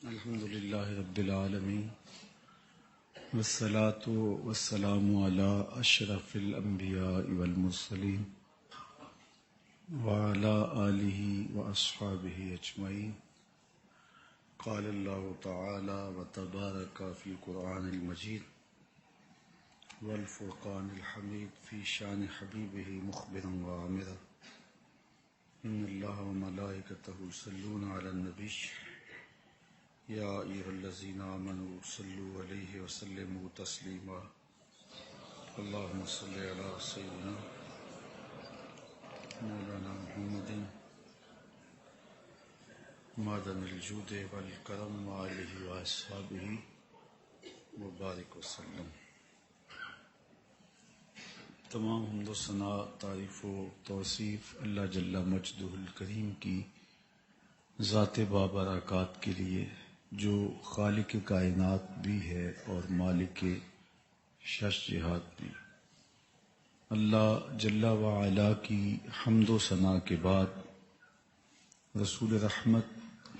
الحمد لله رب العالمين والصلاة والسلام على أشرف الأنبياء والمرسلين وعلى آله وأصحابه أجمعين. قال الله تعالى وتبارك في القرآن المجيد والفرقان الحميد في شان حبيبه مخبرا وعامرا إن الله وملائكته يصلون على النبي يا أيها الذين آمنوا صلوا عليه وسلموا تسليما. اللهم صل على سيدنا مولانا محمد معدن الجود والكرم وآله وأصحابه وبارك وسلم. تمام حمد و ثنا، تعریف و توصیف اللہ جل مجدہ الکریم کی ذات بابرکات کے لیے، جو خالق کائنات بھی ہے اور مالک شش جہات بھی. اللہ جل وعلا کی حمد و ثنا کے بعد رسول رحمت،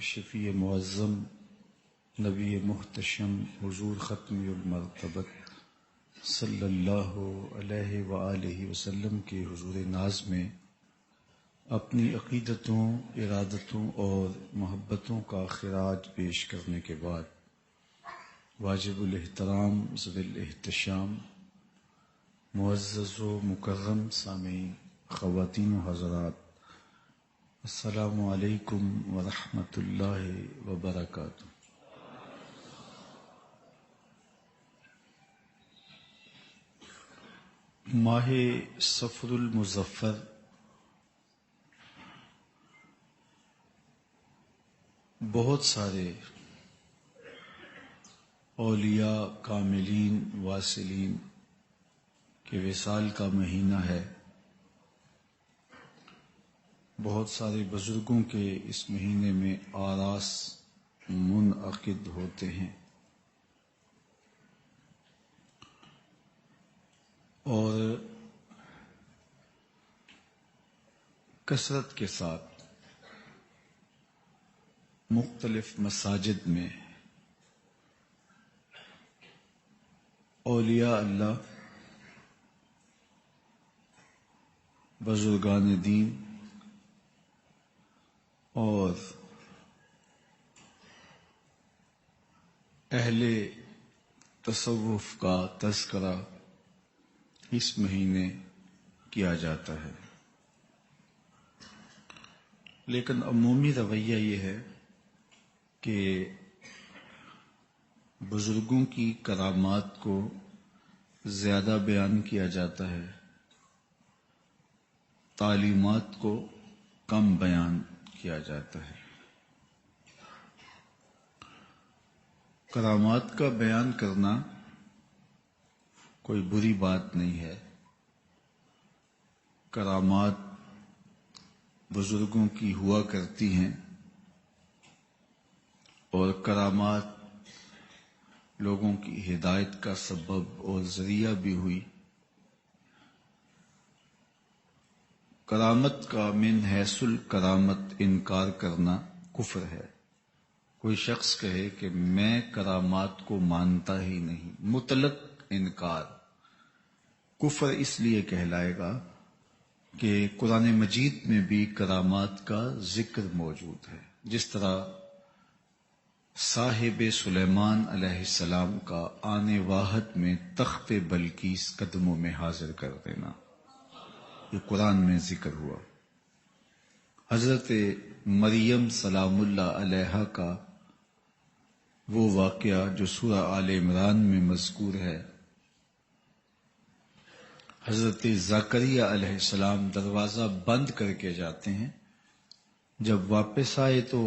شفیع معظم، نبی محتشم، حضور ختم المرتبت صلی اللہ علیہ وآلہ وسلم کے حضور ناز میں اپنی عقیدتوں، ارادتوں اور محبتوں کا خراج پیش کرنے کے بعد واجب الاحترام ذوی الاحتشام معزز و مکرم سامعین، خواتین و حضرات، السلام علیکم ورحمۃ اللہ وبرکاتہ. ماہ صفر المظفر بہت سارے اولیاء، کاملین، واصلین کے وصال کا مہینہ ہے. بہت سارے بزرگوں کے اس مہینے میں آراس منعقد ہوتے ہیں اور کثرت کے ساتھ مختلف مساجد میں اولیاء اللہ، بزرگان دین اور اہل تصوف کا تذکرہ اس مہینے کیا جاتا ہے. لیکن عمومی رویہ یہ ہے کہ بزرگوں کی کرامات کو زیادہ بیان کیا جاتا ہے، تعلیمات کو کم بیان کیا جاتا ہے. کرامات کا بیان کرنا کوئی بری بات نہیں ہے. کرامات بزرگوں کی ہوا کرتی ہیں اور کرامات لوگوں کی ہدایت کا سبب اور ذریعہ بھی ہوئی. کرامت کا من حیث الکرامت انکار کرنا کفر ہے. کوئی شخص کہے کہ میں کرامات کو مانتا ہی نہیں، مطلق انکار، کفر اس لیے کہلائے گا کہ قرآن مجید میں بھی کرامات کا ذکر موجود ہے. جس طرح صاحب سلیمان علیہ السلام کا آن واحد میں تخت بلقیس قدموں میں حاضر کر دینا، یہ قرآن میں ذکر ہوا. حضرت مریم سلام اللہ علیہا کا وہ واقعہ جو سورہ آل عمران میں مذکور ہے. حضرت زکریا علیہ السلام دروازہ بند کر کے جاتے ہیں، جب واپس آئے تو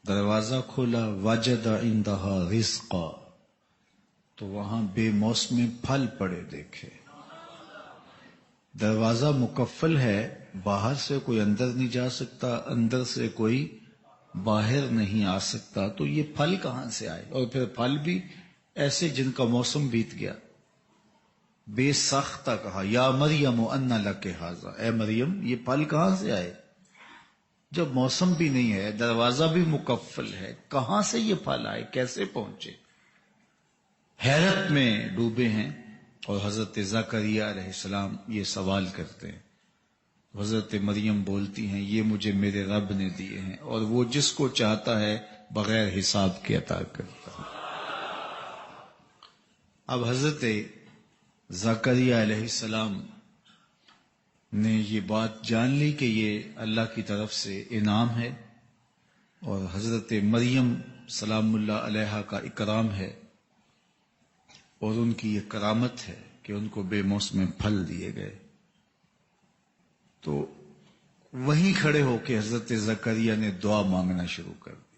دروازہ کھولا، وجد عندہا رزقا، تو وہاں بے موسم پھل پڑے دیکھے. دروازہ مقفل ہے، باہر سے کوئی اندر نہیں جا سکتا، اندر سے کوئی باہر نہیں آ سکتا، تو یہ پھل کہاں سے آئے؟ اور پھر پھل بھی ایسے جن کا موسم بیت گیا. بے ساختہ کہا، یا مریم ان لک ھذا، اے مریم یہ پھل کہاں سے آئے؟ جب موسم بھی نہیں ہے، دروازہ بھی مقفل ہے، کہاں سے یہ پھل آئے، کیسے پہنچے؟ حیرت میں ڈوبے ہیں، اور حضرت زکریا علیہ السلام یہ سوال کرتے ہیں. حضرت مریم بولتی ہیں یہ مجھے میرے رب نے دیے ہیں، اور وہ جس کو چاہتا ہے بغیر حساب کے عطا کرتا ہے. اب حضرت زکریا علیہ السلام نے یہ بات جان لی کہ یہ اللہ کی طرف سے انعام ہے، اور حضرت مریم سلام اللہ علیہا کا اکرام ہے، اور ان کی یہ کرامت ہے کہ ان کو بے موسم پھل دیے گئے. تو وہیں کھڑے ہو کے حضرت زکریا نے دعا مانگنا شروع کر دی.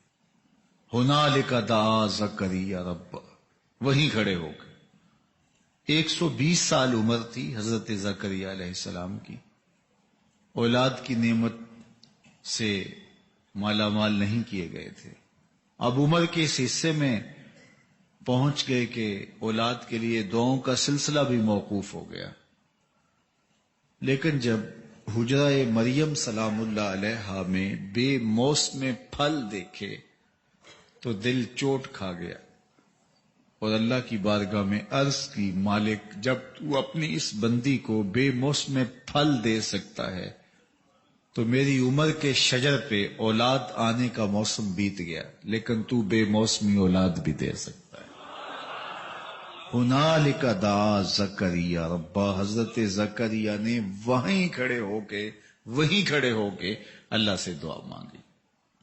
ہنالک دعا زکریا رب، وہیں کھڑے ہو کے. 120 سال عمر تھی حضرت زکریا علیہ السلام کی، اولاد کی نعمت سے مالا مال نہیں کیے گئے تھے. اب عمر کے اس حصے میں پہنچ گئے کہ اولاد کے لیے دعاؤں کا سلسلہ بھی موقوف ہو گیا. لیکن جب حجرہ مریم سلام اللہ علیہا میں بے موسم پھل دیکھے تو دل چوٹ کھا گیا، اور اللہ کی بارگاہ میں عرض کی مالک جب تو اپنی اس بندی کو بے موسم پھل دے سکتا ہے تو میری عمر کے شجر پہ اولاد آنے کا موسم بیت گیا، لیکن تو بے موسمی اولاد بھی دے سکتا ہے. ہنالک دعا زکریا ربا، حضرت زکریا نے وہیں کھڑے ہو کے اللہ سے دعا مانگی.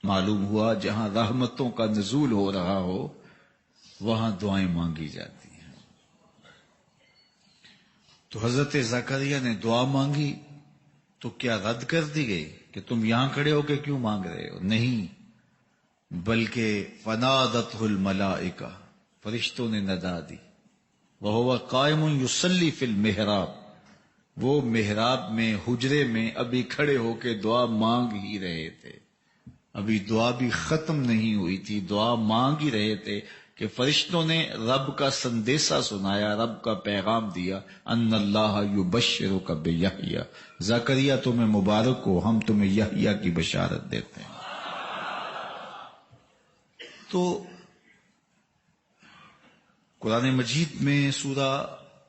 معلوم ہوا جہاں رحمتوں کا نزول ہو رہا ہو وہاں دعائیں مانگی جاتی ہیں. تو حضرت زکریا نے دعا مانگی تو کیا رد کر دی گئی کہ تم یہاں کھڑے ہو کے کیوں مانگ رہے ہو؟ نہیں، بلکہ فنادتہ الملائکہ، فرشتوں نے ندا دی. وَهُوَ قَائِمٌ يُصَلِّي فِي الْمِحْرَابِ، وہ محراب میں حجرے میں ابھی کھڑے ہو کے دعا مانگ ہی رہے تھے. ابھی دعا بھی ختم نہیں ہوئی تھی، دعا مانگ ہی رہے تھے کہ فرشتوں نے رب کا سندیسہ سنایا، رب کا پیغام دیا. ان اللہ یبشرک بیحییٰ، زکریا تمہیں مبارک ہو، ہم تمہیں یحییٰ کی بشارت دیتے ہیں. تو قرآن مجید میں سورہ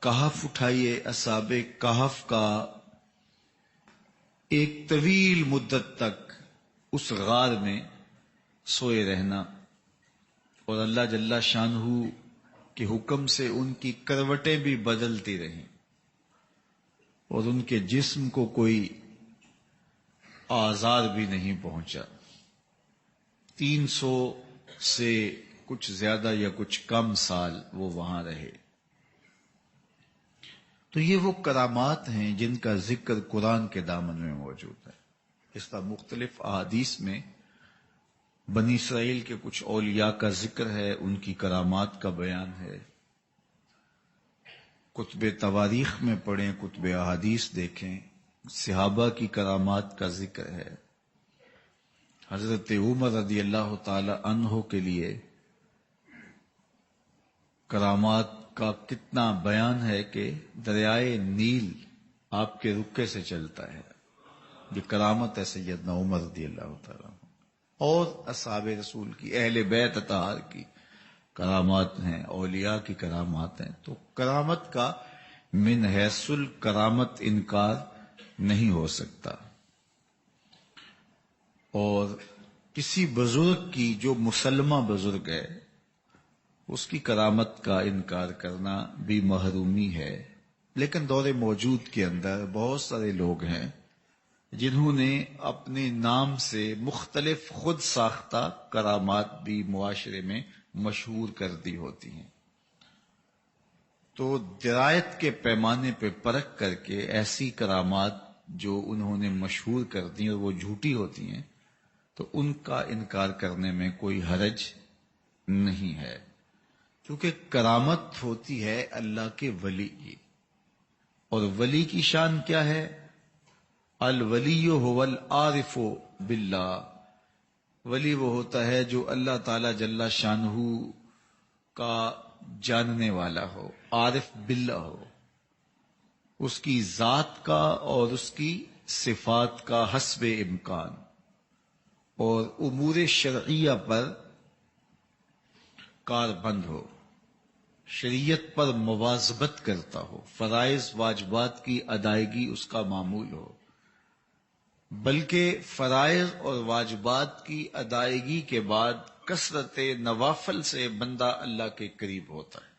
کہف اٹھائیے، اصحاب کہف کا ایک طویل مدت تک اس غار میں سوئے رہنا، اور اللہ جل شانہ کے حکم سے ان کی کروٹیں بھی بدلتی رہیں، اور ان کے جسم کو کوئی آزار بھی نہیں پہنچا. 300 سے کچھ زیادہ یا کچھ کم سال وہ وہاں رہے. تو یہ وہ کرامات ہیں جن کا ذکر قرآن کے دامن میں موجود ہے. اس طرح مختلف احادیث میں بنی اسرائیل کے کچھ اولیاء کا ذکر ہے، ان کی کرامات کا بیان ہے. کتب تواریخ میں پڑھیں، کتب احادیث دیکھیں، صحابہ کی کرامات کا ذکر ہے. حضرت عمر رضی اللہ تعالی عنہ کے لیے کرامات کا کتنا بیان ہے کہ دریائے نیل آپ کے رکے سے چلتا ہے. یہ کرامت ہے سیدنا عمر رضی اللہ تعالیٰ عنہ. اور اصحاب رسول کی، اہل بیت اطہار کی کرامات ہیں، اولیاء کی کرامات ہیں. تو کرامت کا من حیث الکرامت انکار نہیں ہو سکتا، اور کسی بزرگ کی جو مسلمہ بزرگ ہے اس کی کرامت کا انکار کرنا بھی محرومی ہے. لیکن دور موجود کے اندر بہت سارے لوگ ہیں جنہوں نے اپنے نام سے مختلف خود ساختہ کرامات بھی معاشرے میں مشہور کر دی ہوتی ہیں. تو درایت کے پیمانے پہ پرکھ کر کے ایسی کرامات جو انہوں نے مشہور کر دی اور وہ جھوٹی ہوتی ہیں تو ان کا انکار کرنے میں کوئی حرج نہیں ہے، کیونکہ کرامت ہوتی ہے اللہ کے ولی کی. اور ولی کی شان کیا ہے؟ الولی هو العارف باللہ، ولی وہ ہوتا ہے جو اللہ تعالی جل شانہ کا جاننے والا ہو، عارف باللہ ہو، اس کی ذات کا اور اس کی صفات کا حسب امکان. اور امور شرعیہ پر کاربند ہو، شریعت پر مواظبت کرتا ہو، فرائض واجبات کی ادائیگی اس کا معمول ہو، بلکہ فرائض اور واجبات کی ادائیگی کے بعد کثرت نوافل سے بندہ اللہ کے قریب ہوتا ہے،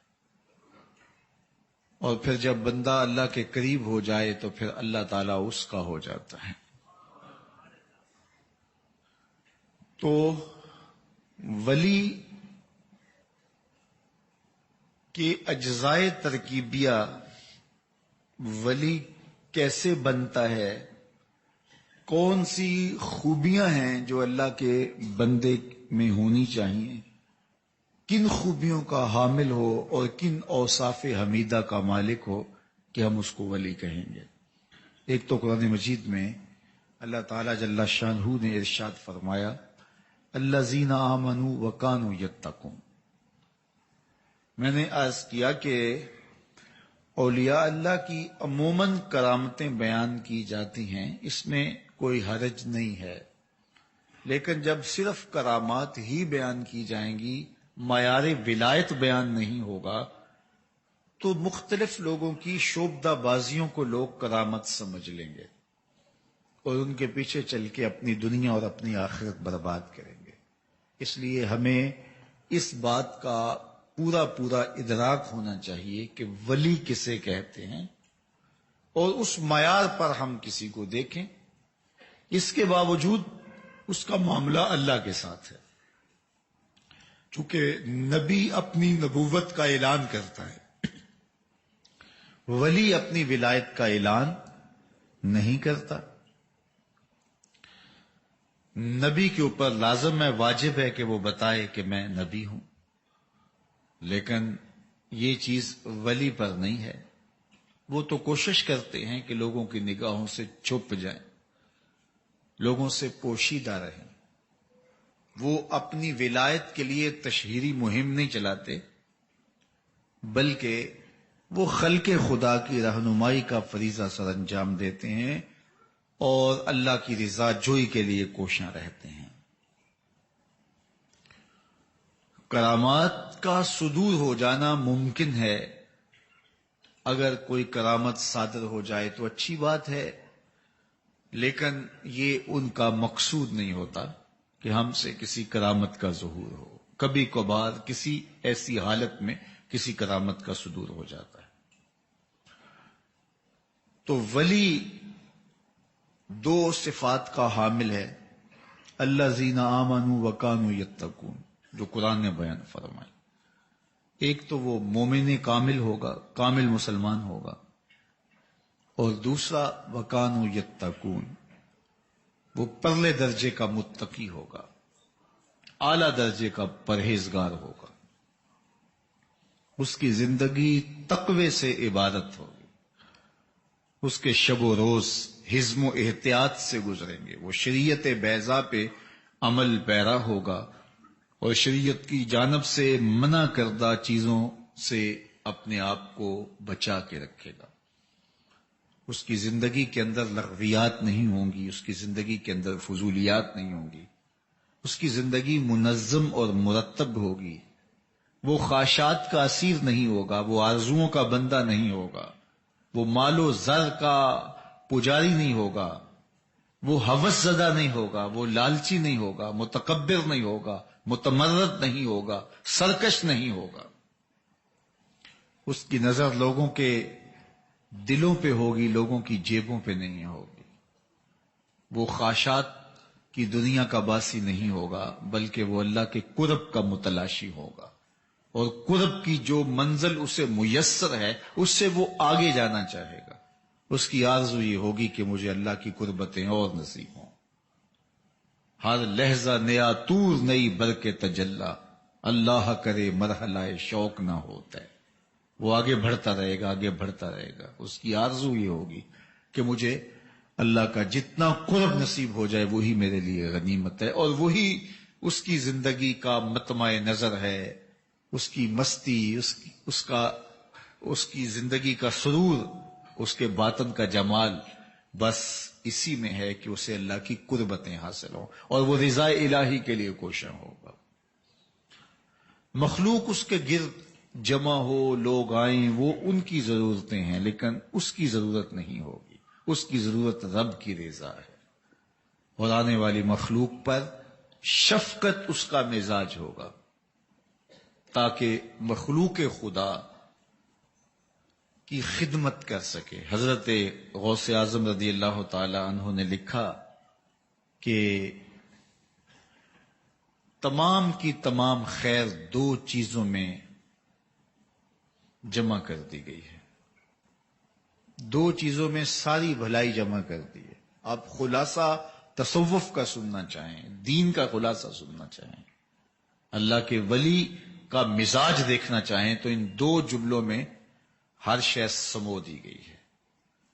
اور پھر جب بندہ اللہ کے قریب ہو جائے تو پھر اللہ تعالیٰ اس کا ہو جاتا ہے۔ تو ولی کے اجزائے ترکیبیہ، ولی کیسے بنتا ہے، کون سی خوبیاں ہیں جو اللہ کے بندے میں ہونی چاہیے، کن خوبیوں کا حامل ہو اور کن اوصاف حمیدہ کا مالک ہو کہ ہم اس کو ولی کہیں گے۔ ایک تو قرآن مجید میں اللہ تعالیٰ جل شانہ نے ارشاد فرمایا، الذین آمنوا وکانوا یتقون۔ میں نے عرض کیا کہ اولیاء اللہ کی عموماً کرامتیں بیان کی جاتی ہیں، اس میں کوئی حرج نہیں ہے، لیکن جب صرف کرامات ہی بیان کی جائیں گی، معیار ولایت بیان نہیں ہوگا، تو مختلف لوگوں کی شعبدہ بازیوں کو لوگ کرامت سمجھ لیں گے اور ان کے پیچھے چل کے اپنی دنیا اور اپنی آخرت برباد کریں گے۔ اس لیے ہمیں اس بات کا پورا ادراک ہونا چاہیے کہ ولی کسے کہتے ہیں، اور اس معیار پر ہم کسی کو دیکھیں۔ اس کے باوجود اس کا معاملہ اللہ کے ساتھ ہے، چونکہ نبی اپنی نبوت کا اعلان کرتا ہے، ولی اپنی ولایت کا اعلان نہیں کرتا۔ نبی کے اوپر لازم ہے، واجب ہے کہ وہ بتائے کہ میں نبی ہوں، لیکن یہ چیز ولی پر نہیں ہے۔ وہ تو کوشش کرتے ہیں کہ لوگوں کی نگاہوں سے چھپ جائیں، لوگوں سے پوشیدہ رہیں۔ وہ اپنی ولایت کے لیے تشہیری مہم نہیں چلاتے، بلکہ وہ خلق خدا کی رہنمائی کا فریضہ سر انجام دیتے ہیں اور اللہ کی رضا جوئی کے لیے کوشاں رہتے ہیں۔ کرامات کا صدور ہو جانا ممکن ہے، اگر کوئی کرامت صادر ہو جائے تو اچھی بات ہے، لیکن یہ ان کا مقصود نہیں ہوتا کہ ہم سے کسی کرامت کا ظہور ہو۔ کبھی کبھار کسی ایسی حالت میں کسی کرامت کا صدور ہو جاتا ہے۔ تو ولی دو صفات کا حامل ہے، الذین آمنوا وکانوا یتقون، جو قرآن نے بیان فرمائی۔ ایک تو وہ مومن کامل ہوگا، کامل مسلمان ہوگا، اور دوسرا وکانوا یتقون، وہ پرلے درجے کا متقی ہوگا، اعلی درجے کا پرہیزگار ہوگا۔ اس کی زندگی تقوی سے عبادت ہوگی، اس کے شب و روز حزم و احتیاط سے گزریں گے، وہ شریعت بیضاء پہ عمل پیرا ہوگا اور شریعت کی جانب سے منع کردہ چیزوں سے اپنے آپ کو بچا کے رکھے گا۔ اس کی زندگی کے اندر لغویات نہیں ہوں گی، اس کی زندگی کے اندر فضولیات نہیں ہوں گی، اس کی زندگی منظم اور مرتب ہوگی۔ وہ خواہشات کا اسیر نہیں ہوگا، وہ آرزوؤں کا بندہ نہیں ہوگا، وہ مال و زر کا پجاری نہیں ہوگا، وہ ہوس زدہ نہیں ہوگا، وہ لالچی نہیں ہوگا، متکبر نہیں ہوگا، متمرد نہیں ہوگا، سرکش نہیں ہوگا۔ اس کی نظر لوگوں کے دلوں پہ ہوگی، لوگوں کی جیبوں پہ نہیں ہوگی۔ وہ خواہشات کی دنیا کا باسی نہیں ہوگا، بلکہ وہ اللہ کے قرب کا متلاشی ہوگا، اور قرب کی جو منزل اسے میسر ہے اس سے وہ آگے جانا چاہے گا۔ اس کی آرزو یہ ہوگی کہ مجھے اللہ کی قربتیں اور نصیب ہوں۔ ہر لہجہ نیا طور نئی برق تجلا، اللہ کرے مرحلہ شوق نہ ہوتا ہے۔ وہ آگے بڑھتا رہے گا، آگے بڑھتا رہے گا۔ اس کی آرزو یہ ہوگی کہ مجھے اللہ کا جتنا قرب نصیب ہو جائے وہی میرے لیے غنیمت ہے، اور وہی اس کی زندگی کا مطمع نظر ہے، اس کی مستی، اس کی زندگی کا سرور، اس کے باطن کا جمال، بس اسی میں ہے کہ اسے اللہ کی قربتیں حاصل ہوں اور وہ رضا الہی کے لیے کوشاں ہوگا۔ مخلوق اس کے گرد جمع ہو، لوگ آئیں، وہ ان کی ضرورتیں ہیں، لیکن اس کی ضرورت نہیں ہوگی، اس کی ضرورت رب کی رضا ہے۔ اور آنے والی مخلوق پر شفقت اس کا مزاج ہوگا، تاکہ مخلوق خدا کی خدمت کر سکے۔ حضرت غوث اعظم رضی اللہ تعالی عنہ نے لکھا کہ تمام کی تمام خیر دو چیزوں میں جمع کر دی گئی ہے، دو چیزوں میں ساری بھلائی جمع کر دی ہے۔ آپ خلاصہ تصوف کا سننا چاہیں، دین کا خلاصہ سننا چاہیں، اللہ کے ولی کا مزاج دیکھنا چاہیں، تو ان دو جملوں میں ہر شے سمو دی گئی ہے۔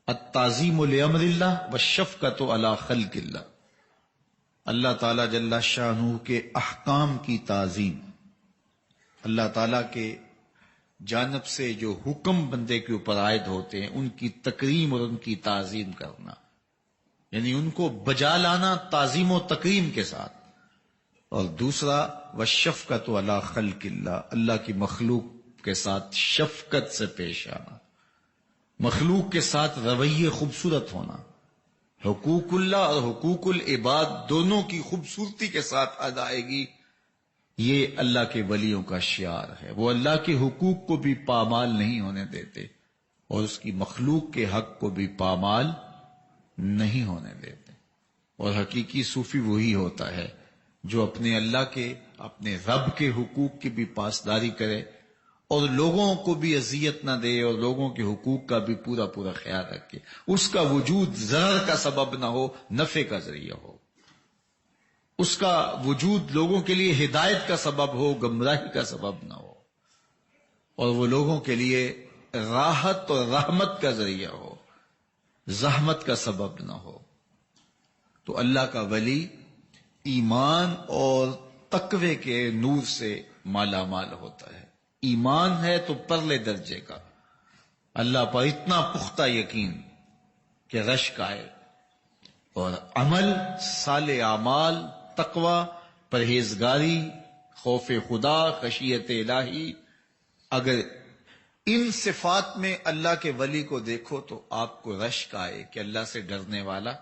التعظیم لامر اللہ والشفقۃ علی خلق اللہ، اللہ تعالی جل شانہ کے احکام کی تعظیم، اللہ تعالی کے جانب سے جو حکم بندے کے اوپر عائد ہوتے ہیں ان کی تکریم اور ان کی تعظیم کرنا، یعنی ان کو بجا لانا تعظیم و تکریم کے ساتھ۔ اور دوسرا والشفقۃ علی خلق اللہ، اللہ کی مخلوق کے ساتھ شفقت سے پیش آنا، مخلوق کے ساتھ رویے خوبصورت ہونا، حقوق اللہ اور حقوق العباد دونوں کی خوبصورتی کے ساتھ ادائیگی، یہ اللہ کے ولیوں کا شعار ہے۔ وہ اللہ کے حقوق کو بھی پامال نہیں ہونے دیتے اور اس کی مخلوق کے حق کو بھی پامال نہیں ہونے دیتے۔ اور حقیقی صوفی وہی ہوتا ہے جو اپنے اللہ کے، اپنے رب کے حقوق کی بھی پاسداری کرے اور لوگوں کو بھی اذیت نہ دے اور لوگوں کے حقوق کا بھی پورا پورا خیال رکھے، اس کا وجود ضرر کا سبب نہ ہو، نفع کا ذریعہ ہو، اس کا وجود لوگوں کے لیے ہدایت کا سبب ہو، گمراہی کا سبب نہ ہو، اور وہ لوگوں کے لیے راحت اور رحمت کا ذریعہ ہو، زحمت کا سبب نہ ہو۔ تو اللہ کا ولی ایمان اور تقوی کے نور سے مالا مال ہوتا ہے۔ ایمان ہے تو پرلے درجے کا، اللہ پر اتنا پختہ یقین کہ رشک آئے، اور عمل، صالح اعمال، تقوی، پرہیزگاری، خوف خدا، خشیت الہی، اگر ان صفات میں اللہ کے ولی کو دیکھو تو آپ کو رشک آئے کہ اللہ سے ڈرنے والا،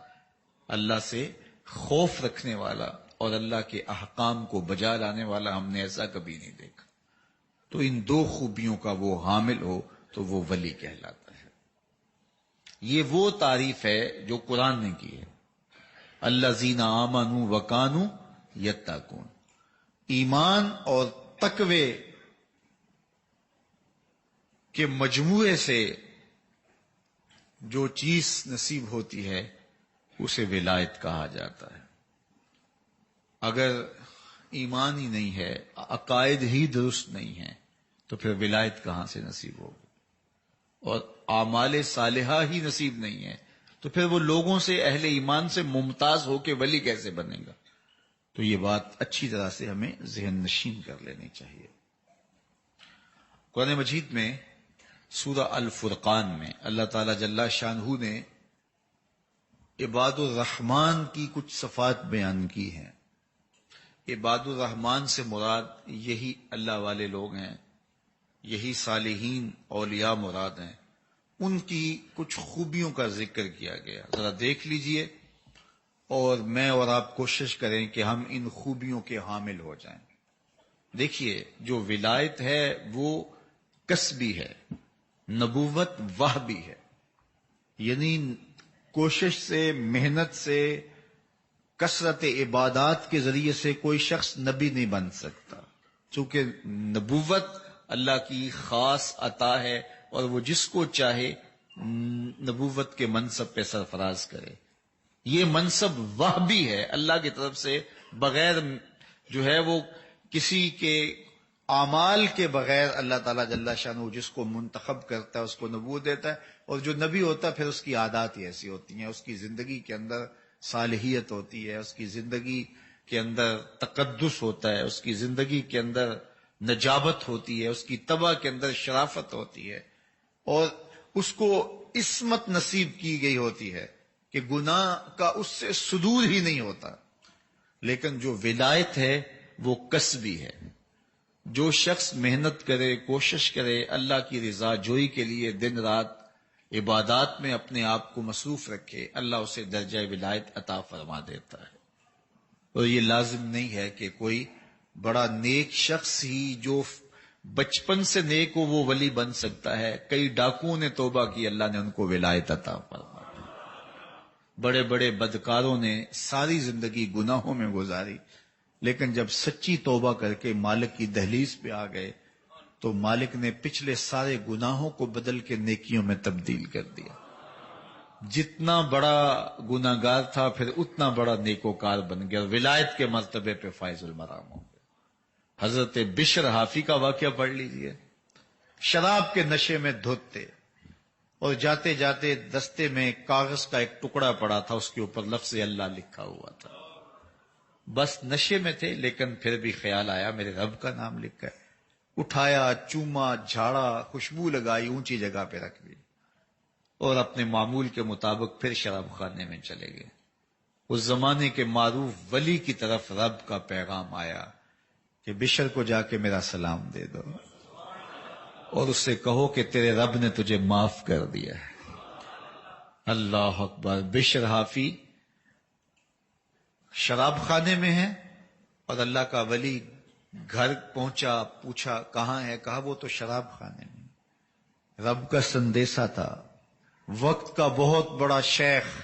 اللہ سے خوف رکھنے والا اور اللہ کے احکام کو بجا لانے والا ہم نے ایسا کبھی نہیں دیکھا۔ تو ان دو خوبیوں کا وہ حامل ہو تو وہ ولی کہلاتا ہے۔ یہ وہ تعریف ہے جو قرآن نے کی ہے، الذین آمنوا وکانوا یتقون۔ ایمان اور تقوی کے مجموعے سے جو چیز نصیب ہوتی ہے اسے ولایت کہا جاتا ہے۔ اگر ایمان ہی نہیں ہے، عقائد ہی درست نہیں ہے، تو پھر ولایت کہاں سے نصیب ہوگی؟ اور اعمال صالحہ ہی نصیب نہیں ہے تو پھر وہ لوگوں سے، اہل ایمان سے ممتاز ہو کے ولی کیسے بنے گا؟ تو یہ بات اچھی طرح سے ہمیں ذہن نشین کر لینی چاہیے۔ قرآن مجید میں سورہ الفرقان میں اللہ تعالی جل شانہ نے عباد الرحمن کی کچھ صفات بیان کی ہیں۔ عباد الرحمن سے مراد یہی اللہ والے لوگ ہیں، یہی صالحین اولیاء مراد ہیں۔ ان کی کچھ خوبیوں کا ذکر کیا گیا، ذرا دیکھ لیجئے اور میں اور آپ کوشش کریں کہ ہم ان خوبیوں کے حامل ہو جائیں۔ دیکھیے، جو ولایت ہے وہ کسبی ہے، نبوت وہبی ہے، یعنی کوشش سے، محنت سے، کثرت عبادات کے ذریعے سے کوئی شخص نبی نہیں بن سکتا، چونکہ نبوت اللہ کی خاص عطا ہے اور وہ جس کو چاہے نبوت کے منصب پہ سرفراز کرے۔ یہ منصب وہبی ہے، اللہ کی طرف سے، بغیر جو ہے وہ کسی کے اعمال کے بغیر اللہ تعالیٰ جل شانہ جس کو منتخب کرتا ہے اس کو نبوت دیتا ہے، اور جو نبی ہوتا ہے پھر اس کی عادات ہی ایسی ہوتی ہیں، اس کی زندگی کے اندر صالحیت ہوتی ہے، اس کی زندگی کے اندر تقدس ہوتا ہے، اس کی زندگی کے اندر نجابت ہوتی ہے، اس کی طبع کے اندر شرافت ہوتی ہے، اور اس کو عصمت نصیب کی گئی ہوتی ہے۔ کہ گناہ کا اس سے صدور ہی نہیں ہوتا. لیکن جو ولایت ہے وہ کسبی ہے. جو شخص محنت کرے، کوشش کرے، اللہ کی رضا جوئی کے لیے دن رات عبادات میں اپنے آپ کو مصروف رکھے، اللہ اسے درجہ ولایت عطا فرما دیتا ہے. اور یہ لازم نہیں ہے کہ کوئی بڑا نیک شخص ہی جو بچپن سے نیک ہو وہ ولی بن سکتا ہے. کئی ڈاکوؤں نے توبہ کی، اللہ نے ان کو ولایت عطا فرما. بڑے بڑے بدکاروں نے ساری زندگی گناہوں میں گزاری، لیکن جب سچی توبہ کر کے مالک کی دہلیز پہ آ گئے تو مالک نے پچھلے سارے گناہوں کو بدل کے نیکیوں میں تبدیل کر دیا. جتنا بڑا گناہگار تھا پھر اتنا بڑا نیکوکار بن گیا، ولایت کے مرتبے پہ فائز المرام ہو گیا. حضرت بشر حافی کا واقعہ پڑھ لیجئے. شراب کے نشے میں دھت تھے اور جاتے جاتے دستے میں کاغذ کا ایک ٹکڑا پڑا تھا، اس کے اوپر لفظ اللہ لکھا ہوا تھا. بس نشے میں تھے لیکن پھر بھی خیال آیا میرے رب کا نام لکھا ہے. اٹھایا، چوما، جھاڑا، خوشبو لگائی، اونچی جگہ پہ رکھ دی اور اپنے معمول کے مطابق پھر شراب خانے میں چلے گئے. اس زمانے کے معروف ولی کی طرف رب کا پیغام آیا کہ بشر کو جا کے میرا سلام دے دو اور اس سے کہو کہ تیرے رب نے تجھے معاف کر دیا ہے. اللہ اکبر. بشر حافی شراب خانے میں ہے اور اللہ کا ولی گھر پہنچا، پوچھا کہاں ہے، کہا وہ تو شراب خانے میں. رب کا سندیسا تھا. وقت کا بہت بڑا شیخ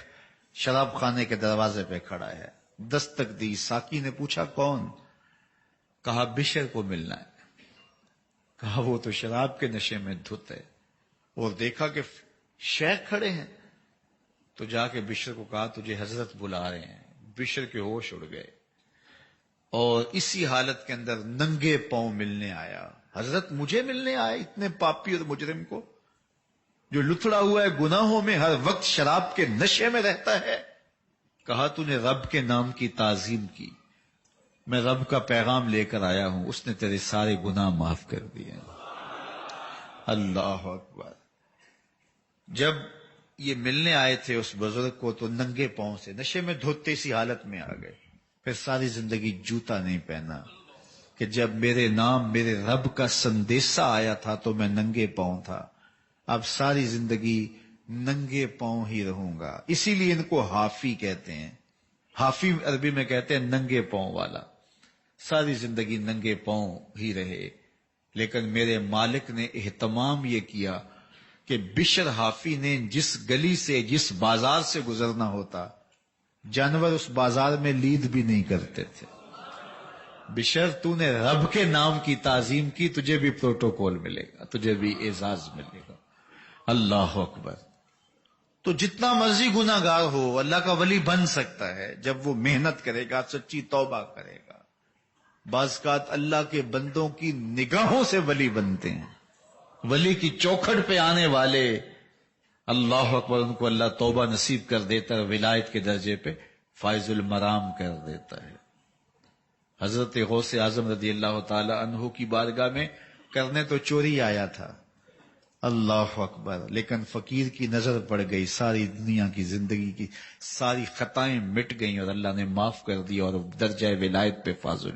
شراب خانے کے دروازے پہ کھڑا ہے. دستک دی. ساقی نے پوچھا کون؟ کہا بشر کو ملنا ہے. کہا وہ تو شراب کے نشے میں دھت ہے. اور دیکھا کہ شیخ کھڑے ہیں تو جا کے بشر کو کہا تجھے حضرت بلا رہے ہیں. بشر کے ہوش اڑ گئے اور اسی حالت کے اندر ننگے پاؤں ملنے آیا. حضرت مجھے ملنے آئے، اتنے پاپی اور مجرم کو جو لتڑا ہوا ہے گناہوں میں، ہر وقت شراب کے نشے میں رہتا ہے. کہا تو نے رب کے نام کی تعظیم کی، میں رب کا پیغام لے کر آیا ہوں، اس نے تیرے سارے گناہ معاف کر دیے. اللہ اکبر. جب یہ ملنے آئے تھے اس بزرگ کو تو ننگے پاؤں سے نشے میں دھوتے سی حالت میں آ گئے. پھر ساری زندگی جوتا نہیں پہنا کہ جب میرے نام میرے رب کا سندیسا آیا تھا تو میں ننگے پاؤں تھا، اب ساری زندگی ننگے پاؤں ہی رہوں گا. اسی لیے ان کو حافی کہتے ہیں. حافی عربی میں کہتے ہیں ننگے پاؤں والا. ساری زندگی ننگے پاؤں ہی رہے، لیکن میرے مالک نے اہتمام یہ کیا کہ بشر حافی نے جس گلی سے جس بازار سے گزرنا ہوتا جانور اس بازار میں لید بھی نہیں کرتے تھے. بشر تو نے رب کے نام کی تعظیم کی، تجھے بھی پروٹوکول ملے گا، تجھے بھی اعزاز ملے گا. اللہ اکبر. تو جتنا مرضی گناہ گار ہو اللہ کا ولی بن سکتا ہے جب وہ محنت کرے گا، سچی توبہ کرے گا. بعض اوقات اللہ کے بندوں کی نگاہوں سے ولی بنتے ہیں. ولی کی چوکھٹ پہ آنے والے اللہ اکبر ان کو اللہ توبہ نصیب کر دیتا ہے، ولایت کے درجے پہ فائز المرام کر دیتا ہے. حضرت غوث اعظم رضی اللہ تعالی عنہ کی بارگاہ میں کرنے تو چوری آیا تھا، اللہ اکبر، لیکن فقیر کی نظر پڑ گئی، ساری دنیا کی زندگی کی ساری خطائیں مٹ گئیں اور اللہ نے معاف کر دیا اور درجہ ولایت پہ فائز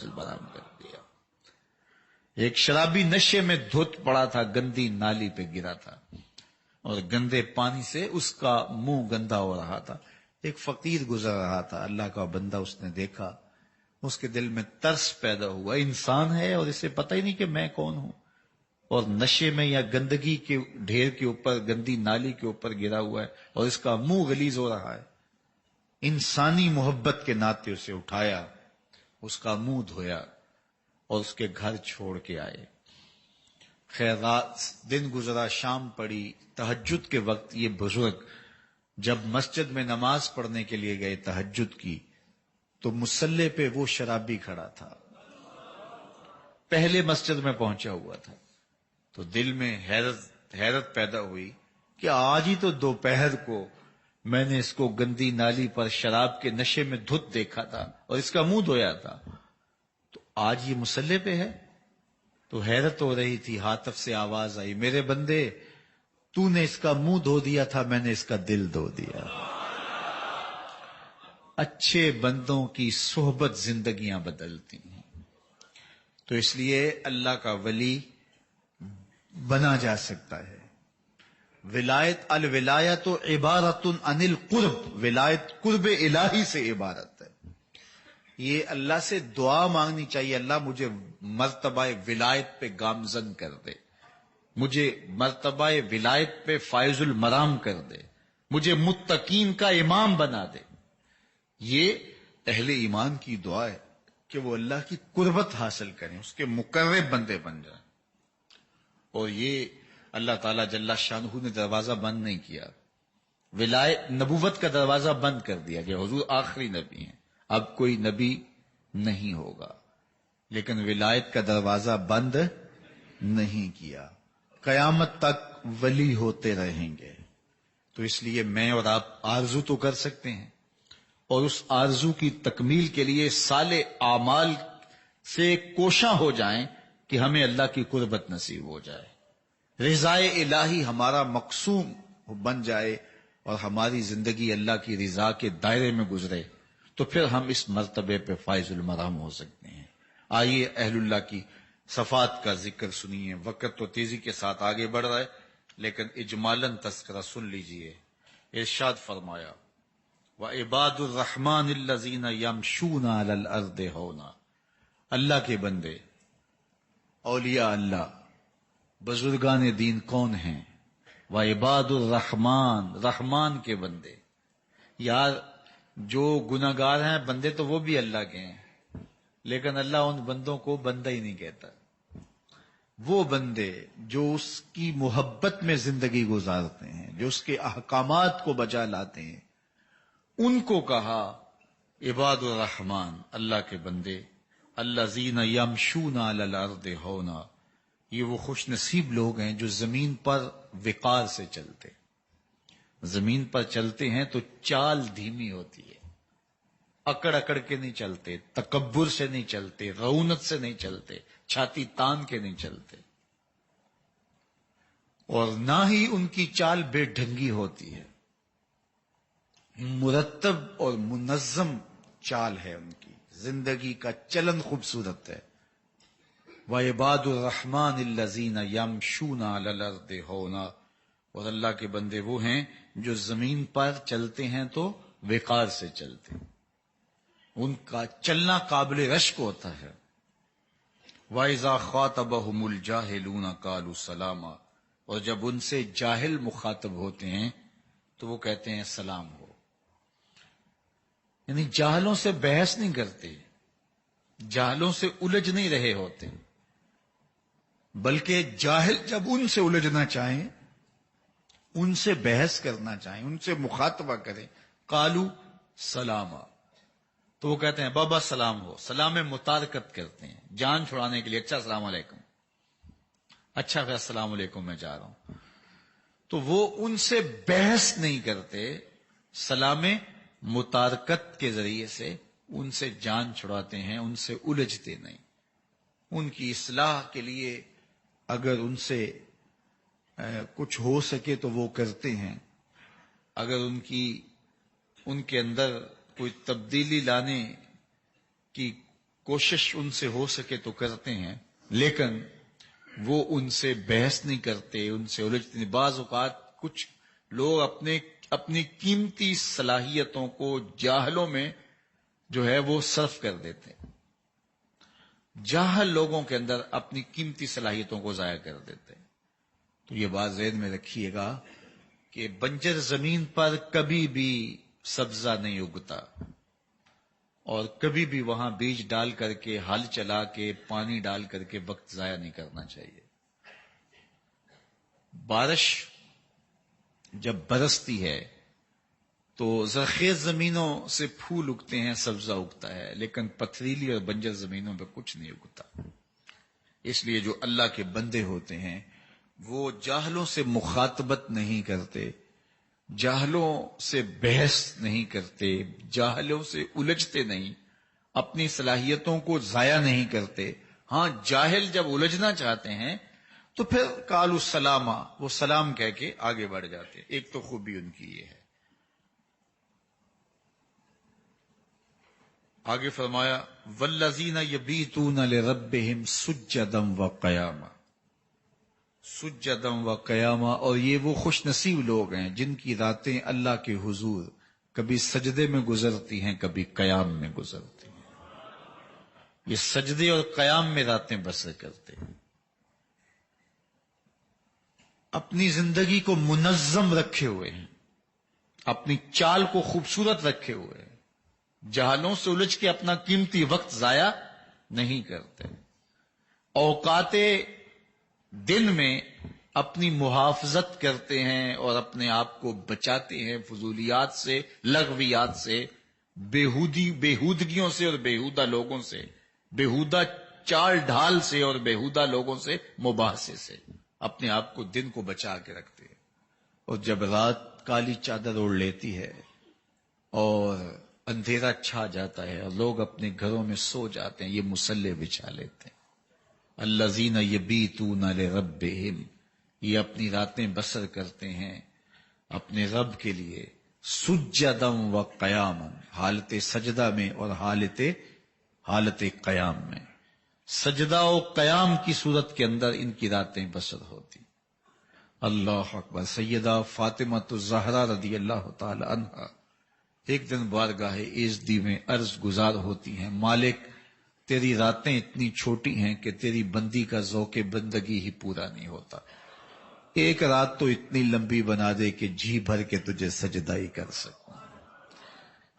المرام کر دیا. ایک شرابی نشے میں دھت پڑا تھا، گندی نالی پہ گرا تھا اور گندے پانی سے اس کا منہ گندا ہو رہا تھا. ایک فقیر گزر رہا تھا، اللہ کا بندہ، اس نے دیکھا، اس کے دل میں ترس پیدا ہوا، انسان ہے اور اسے پتہ ہی نہیں کہ میں کون ہوں، اور نشے میں یا گندگی کے ڈھیر کے اوپر، گندی نالی کے اوپر گرا ہوا ہے اور اس کا منہ غلیظ ہو رہا ہے. انسانی محبت کے ناطے اسے اٹھایا، اس کا منہ دھویا اور اس کے گھر چھوڑ کے آئے. خیر رات دن گزرا، شام پڑی، تہجد کے وقت یہ بزرگ جب مسجد میں نماز پڑھنے کے لیے گئے تہجد کی تو مصلی پہ وہ شرابی کھڑا تھا، پہلے مسجد میں پہنچا ہوا تھا. تو دل میں حیرت پیدا ہوئی کہ آج ہی تو دوپہر کو میں نے اس کو گندی نالی پر شراب کے نشے میں دھت دیکھا تھا اور اس کا منہ دھویا تھا، تو آج یہ مصلی پہ ہے. تو حیرت ہو رہی تھی، ہاتف سے آواز آئی، میرے بندے تو نے اس کا منہ دھو دیا تھا، میں نے اس کا دل دھو دیا. اچھے بندوں کی صحبت زندگیاں بدلتی ہیں. تو اس لیے اللہ کا ولی بنا جا سکتا ہے. ولایت الولایت عبارت عن القرب، ولایت قرب الہی سے عبارت ہے. یہ اللہ سے دعا مانگنی چاہیے، اللہ مجھے مرتبہ ولایت پہ گامزن کر دے، مجھے مرتبہ ولایت پہ فائز المرام کر دے، مجھے متقین کا امام بنا دے. یہ اہل ایمان کی دعا ہے کہ وہ اللہ کی قربت حاصل کریں، اس کے مقرب بندے بن جائیں. اور یہ اللہ تعالیٰ جل شانہ نے دروازہ بند نہیں کیا، ولایت نبوت کا دروازہ بند کر دیا کہ حضور آخری نبی ہیں، اب کوئی نبی نہیں ہوگا، لیکن ولایت کا دروازہ بند نہیں کیا. قیامت تک ولی ہوتے رہیں گے. تو اس لیے میں اور آپ آرزو تو کر سکتے ہیں، اور اس آرزو کی تکمیل کے لیے صالح اعمال سے کوشاں ہو جائیں کہ ہمیں اللہ کی قربت نصیب ہو جائے، رضائے الہی ہمارا مقصوم بن جائے اور ہماری زندگی اللہ کی رضا کے دائرے میں گزرے. تو پھر ہم اس مرتبے پہ فائز المرام ہو سکتے ہیں. آئیے اہل اللہ کی صفات کا ذکر سنیے. وقت تو تیزی کے ساتھ آگے بڑھ رہا ہے، لیکن اجمالاً تذکرہ سن لیجئے. ارشاد فرمایا وَعِبَادُ الرَّحْمَنِ الَّذِينَ يَمْشُونَ عَلَى الْأَرْضِ هَوْنًا. اللہ کے بندے، اولیاء اللہ، بزرگان دین کون ہیں؟ وَعِبَادُ الرَّحْمَنِ، رحمان کے بندے. یار جو گناہگار ہیں بندے تو وہ بھی اللہ کے ہیں، لیکن اللہ ان بندوں کو بندہ ہی نہیں کہتا. وہ بندے جو اس کی محبت میں زندگی گزارتے ہیں، جو اس کے احکامات کو بجا لاتے ہیں، ان کو کہا عباد الرحمن، اللہ کے بندے. الذین یمشون علی الارض ہونا، یہ وہ خوش نصیب لوگ ہیں جو زمین پر وقار سے چلتے. زمین پر چلتے ہیں تو چال دھیمی ہوتی ہے، اکڑ اکڑ کے نہیں چلتے، تکبر سے نہیں چلتے، رعونت سے نہیں چلتے، چھاتی تان کے نہیں چلتے، اور نہ ہی ان کی چال بے ڈھنگی ہوتی ہے. مرتب اور منظم چال ہے ان کی، زندگی کا چلن خوبصورت ہے. وَعِبَادُ الرَّحْمَنِ الَّذِينَ يَمْشُونَ عَلَى الْأَرْضِ هَوْنًا، اور اللہ کے بندے وہ ہیں جو زمین پر چلتے ہیں تو وقار سے چلتے ہیں، ان کا چلنا قابل رشک ہوتا ہے. وَإِذَا خَاطَبَهُمُ الْجَاهِلُونَ قَالُوا سَلَامًا، اور جب ان سے جاہل مخاطب ہوتے ہیں تو وہ کہتے ہیں سلام ہو. یعنی جاہلوں سے بحث نہیں کرتے، جاہلوں سے الجھ نہیں رہے ہوتے، بلکہ جاہل جب ان سے الجھنا چاہیں، ان سے بحث کرنا چاہیں، ان سے مخاطبہ کریں، قالو سلاما، تو وہ کہتے ہیں بابا سلام ہو. سلام متارکت کرتے ہیں جان چھڑانے کے لیے. اچھا السلام علیکم، اچھا پھر السلام علیکم میں جا رہا ہوں. تو وہ ان سے بحث نہیں کرتے، سلام متارکت کے ذریعے سے ان سے جان چھڑاتے ہیں، ان سے الجھتے نہیں. ان کی اصلاح کے لیے اگر ان سے کچھ ہو سکے تو وہ کرتے ہیں، اگر ان کے اندر کوئی تبدیلی لانے کی کوشش ان سے ہو سکے تو کرتے ہیں، لیکن وہ ان سے بحث نہیں کرتے، ان سے الجھتے نہیں. بعض اوقات کچھ لوگ اپنی قیمتی صلاحیتوں کو جاہلوں میں جو ہے وہ صرف کر دیتے ہیں. جاہل لوگوں کے اندر اپنی قیمتی صلاحیتوں کو ضائع کر دیتے ہیں. تو یہ بات ذہن میں رکھیے گا کہ بنجر زمین پر کبھی بھی سبزہ نہیں اگتا، اور کبھی بھی وہاں بیج ڈال کر کے، ہل چلا کے، پانی ڈال کر کے وقت ضائع نہیں کرنا چاہیے. بارش جب برستی ہے تو زرخیز زمینوں سے پھول اگتے ہیں، سبزہ اگتا ہے، لیکن پتھریلی اور بنجر زمینوں پہ کچھ نہیں اگتا. اس لیے جو اللہ کے بندے ہوتے ہیں وہ جاہلوں سے مخاطبت نہیں کرتے، جاہلوں سے بحث نہیں کرتے، جاہلوں سے الجھتے نہیں، اپنی صلاحیتوں کو ضائع نہیں کرتے. ہاں جاہل جب الجھنا چاہتے ہیں تو پھر قالوا السلام، وہ سلام کہہ کے آگے بڑھ جاتے. ایک تو خوبی ان کی یہ ہے. آگے فرمایا والذین یبیتون لربہم سجدا وقیاما، سجدا وقیاما، اور یہ وہ خوش نصیب لوگ ہیں جن کی راتیں اللہ کے حضور کبھی سجدے میں گزرتی ہیں کبھی قیام میں گزرتی ہیں۔ یہ سجدے اور قیام میں راتیں بسر کرتے ہیں، اپنی زندگی کو منظم رکھے ہوئے ہیں، اپنی چال کو خوبصورت رکھے ہوئے ہیں، جہالوں سے الجھ کے اپنا قیمتی وقت ضائع نہیں کرتے، اوقات دن میں اپنی محافظت کرتے ہیں اور اپنے آپ کو بچاتے ہیں فضولیات سے، لغویات سے، بےہودگیوں سے اور بےہودہ لوگوں سے، بےہودہ چال ڈھال سے اور بےہودہ لوگوں سے، مباحثے سے اپنے آپ کو دن کو بچا کے رکھتے ہیں۔ اور جب رات کالی چادر اوڑھ لیتی ہے اور اندھیرا چھا جاتا ہے اور لوگ اپنے گھروں میں سو جاتے ہیں، یہ مصلے بچھا لیتے ہیں۔ الذین یبیتون لربہم، یہ اپنی راتیں بسر کرتے ہیں اپنے رب کے لیے، سجدا و قیاما، حالت سجدہ میں اور حالت قیام میں۔ سجدہ و قیام کی صورت کے اندر ان کی راتیں بسر ہوتی۔ اللہ اکبر۔ سیدہ فاطمہ الزہرا رضی اللہ تعالی عنہا ایک دن بارگاہ ایزدی میں عرض گزار ہوتی ہیں، مالک تیری راتیں اتنی چھوٹی ہیں کہ تیری بندی کا ذوق بندگی ہی پورا نہیں ہوتا، ایک رات تو اتنی لمبی بنا دے کہ جی بھر کے تجھے سجدہ ہی کر سکوں۔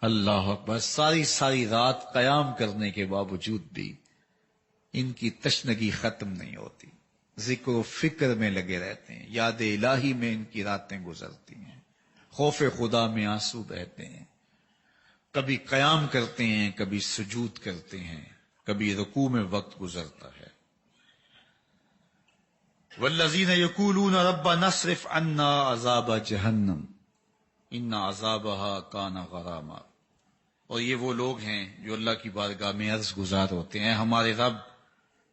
اللہ اکبر۔ ساری رات قیام کرنے کے باوجود بھی ان کی تشنگی ختم نہیں ہوتی، ذکر و فکر میں لگے رہتے ہیں، یاد الہی میں ان کی راتیں گزرتی ہیں، خوف خدا میں آنسو بہتے ہیں، کبھی قیام کرتے ہیں کبھی سجود کرتے ہیں، کبھی رکوع میں وقت گزرتا ہے۔ والذین یقولون ربنا اصرف عنا عذاب جہنم ان عذابها کان غراما، اور یہ وہ لوگ ہیں جو اللہ کی بارگاہ میں عرض گزار ہوتے ہیں، ہمارے رب